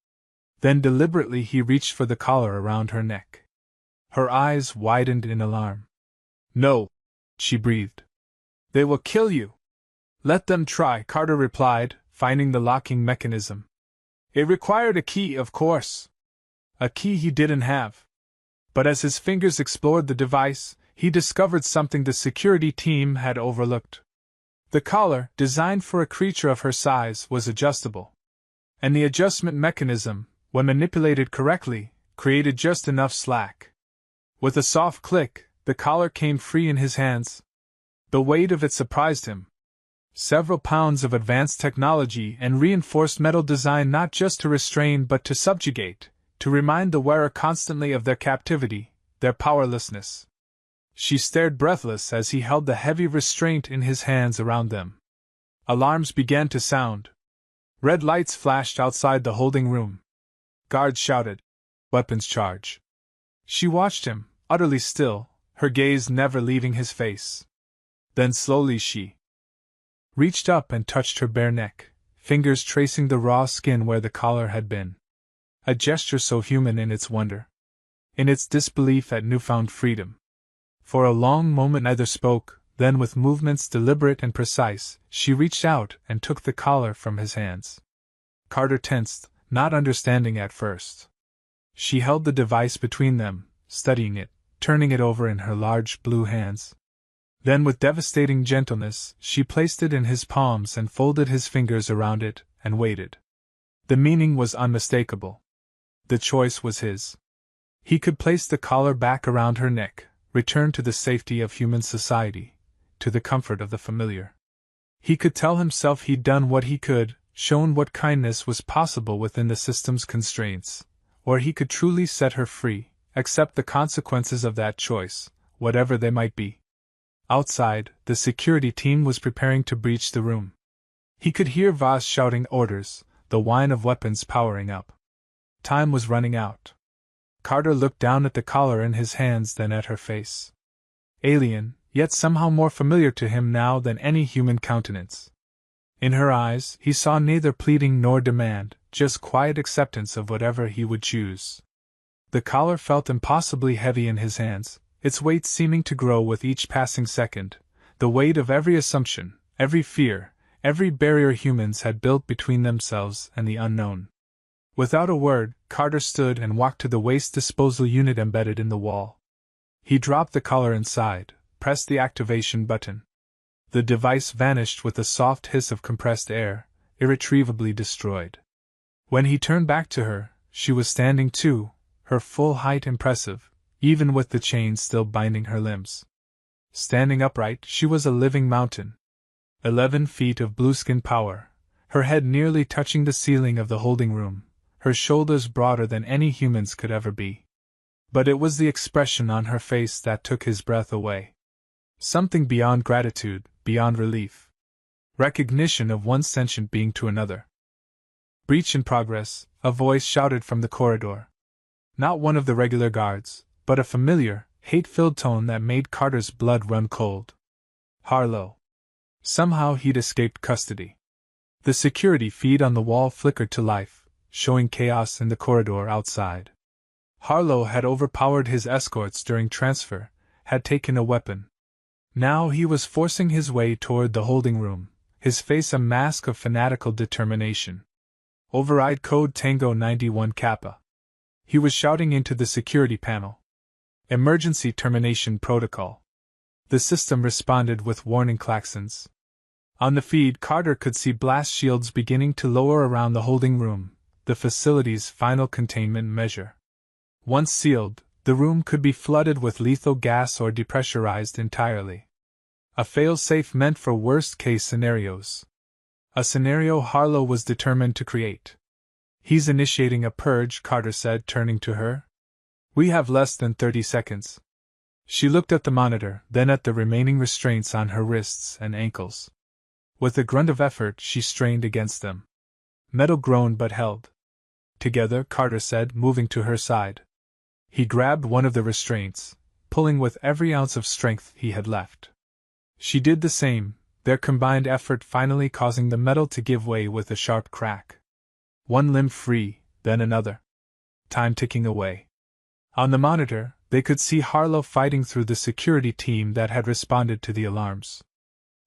Then deliberately he reached for the collar around her neck. Her eyes widened in alarm. No, she breathed. They will kill you. Let them try, Carter replied, finding the locking mechanism. It required a key, of course. A key he didn't have. But as his fingers explored the device, he discovered something the security team had overlooked. The collar, designed for a creature of her size, was adjustable. And the adjustment mechanism, when manipulated correctly, created just enough slack. With a soft click, the collar came free in his hands. The weight of it surprised him. Several pounds of advanced technology and reinforced metal designed not just to restrain but to subjugate, to remind the wearer constantly of their captivity, their powerlessness. She stared breathless as he held the heavy restraint in his hands around them. Alarms began to sound. Red lights flashed outside the holding room. Guards shouted, "Weapons charge." She watched him, utterly still, her gaze never leaving his face. Then slowly she reached up and touched her bare neck, fingers tracing the raw skin where the collar had been. A gesture so human in its wonder, in its disbelief at newfound freedom. For a long moment neither spoke, then with movements deliberate and precise, she reached out and took the collar from his hands. Carter tensed, not understanding at first. She held the device between them, studying it, turning it over in her large blue hands. Then with devastating gentleness, she placed it in his palms and folded his fingers around it, and waited. The meaning was unmistakable. The choice was his. He could place the collar back around her neck, return to the safety of human society, to the comfort of the familiar. He could tell himself he'd done what he could, shown what kindness was possible within the system's constraints, or he could truly set her free, accept the consequences of that choice, whatever they might be. Outside, the security team was preparing to breach the room. He could hear Voss shouting orders, the whine of weapons powering up. Time was running out. Carter looked down at the collar in his hands, then at her face. Alien, yet somehow more familiar to him now than any human countenance. In her eyes, he saw neither pleading nor demand, just quiet acceptance of whatever he would choose. The collar felt impossibly heavy in his hands, its weight seeming to grow with each passing second, the weight of every assumption, every fear, every barrier humans had built between themselves and the unknown. Without a word, Carter stood and walked to the waste disposal unit embedded in the wall. He dropped the collar inside, pressed the activation button. The device vanished with a soft hiss of compressed air, irretrievably destroyed. When he turned back to her, she was standing too, her full height impressive, even with the chains still binding her limbs. Standing upright, she was a living mountain. 11 feet of blueskin power, her head nearly touching the ceiling of the holding room, her shoulders broader than any human's could ever be. But it was the expression on her face that took his breath away. Something beyond gratitude, beyond relief. Recognition of one sentient being to another. "Breach in progress," a voice shouted from the corridor. Not one of the regular guards, but a familiar, hate-filled tone that made Carter's blood run cold. Harlow. Somehow he'd escaped custody. The security feed on the wall flickered to life, showing chaos in the corridor outside. Harlow had overpowered his escorts during transfer, had taken a weapon. Now he was forcing his way toward the holding room, his face a mask of fanatical determination. "Override code Tango 91 Kappa." He was shouting into the security panel. "Emergency termination protocol." The system responded with warning klaxons. On the feed, Carter could see blast shields beginning to lower around the holding room, the facility's final containment measure. Once sealed, the room could be flooded with lethal gas or depressurized entirely. A fail-safe meant for worst-case scenarios. A scenario Harlow was determined to create. "He's initiating a purge," Carter said, turning to her. "We have less than 30 seconds. She looked at the monitor, then at the remaining restraints on her wrists and ankles. With a grunt of effort, she strained against them. Metal groaned but held. "Together," Carter said, moving to her side. He grabbed one of the restraints, pulling with every ounce of strength he had left. She did the same, their combined effort finally causing the metal to give way with a sharp crack. One limb free, then another. Time ticking away. On the monitor, they could see Harlow fighting through the security team that had responded to the alarms.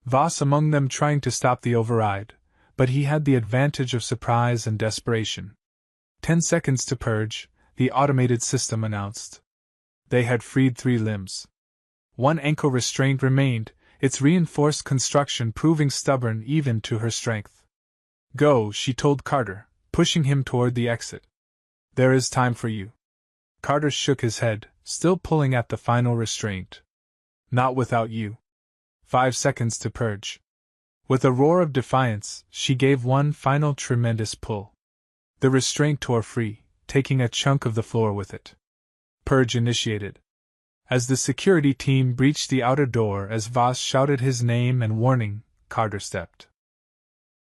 Voss among them trying to stop the override, but he had the advantage of surprise and desperation. 10 seconds to purge, the automated system announced. They had freed 3 limbs. One ankle restraint remained, its reinforced construction proving stubborn even to her strength. "Go," she told Carter, pushing him toward the exit. "There is time for you." Carter shook his head, still pulling at the final restraint. "Not without you." 5 seconds to purge. With a roar of defiance, she gave one final tremendous pull. The restraint tore free, taking a chunk of the floor with it. Purge initiated. As the security team breached the outer door as Voss shouted his name and warning, Carter stepped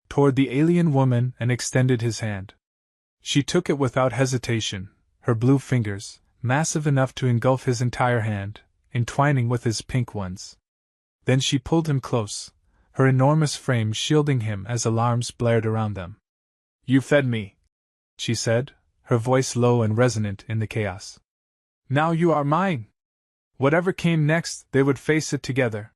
toward the alien woman and extended his hand. She took it without hesitation, her blue fingers, massive enough to engulf his entire hand, entwining with his pink ones. Then she pulled him close, her enormous frame shielding him as alarms blared around them. "You fed me," she said, her voice low and resonant in the chaos. "Now you are mine." Whatever came next, they would face it together.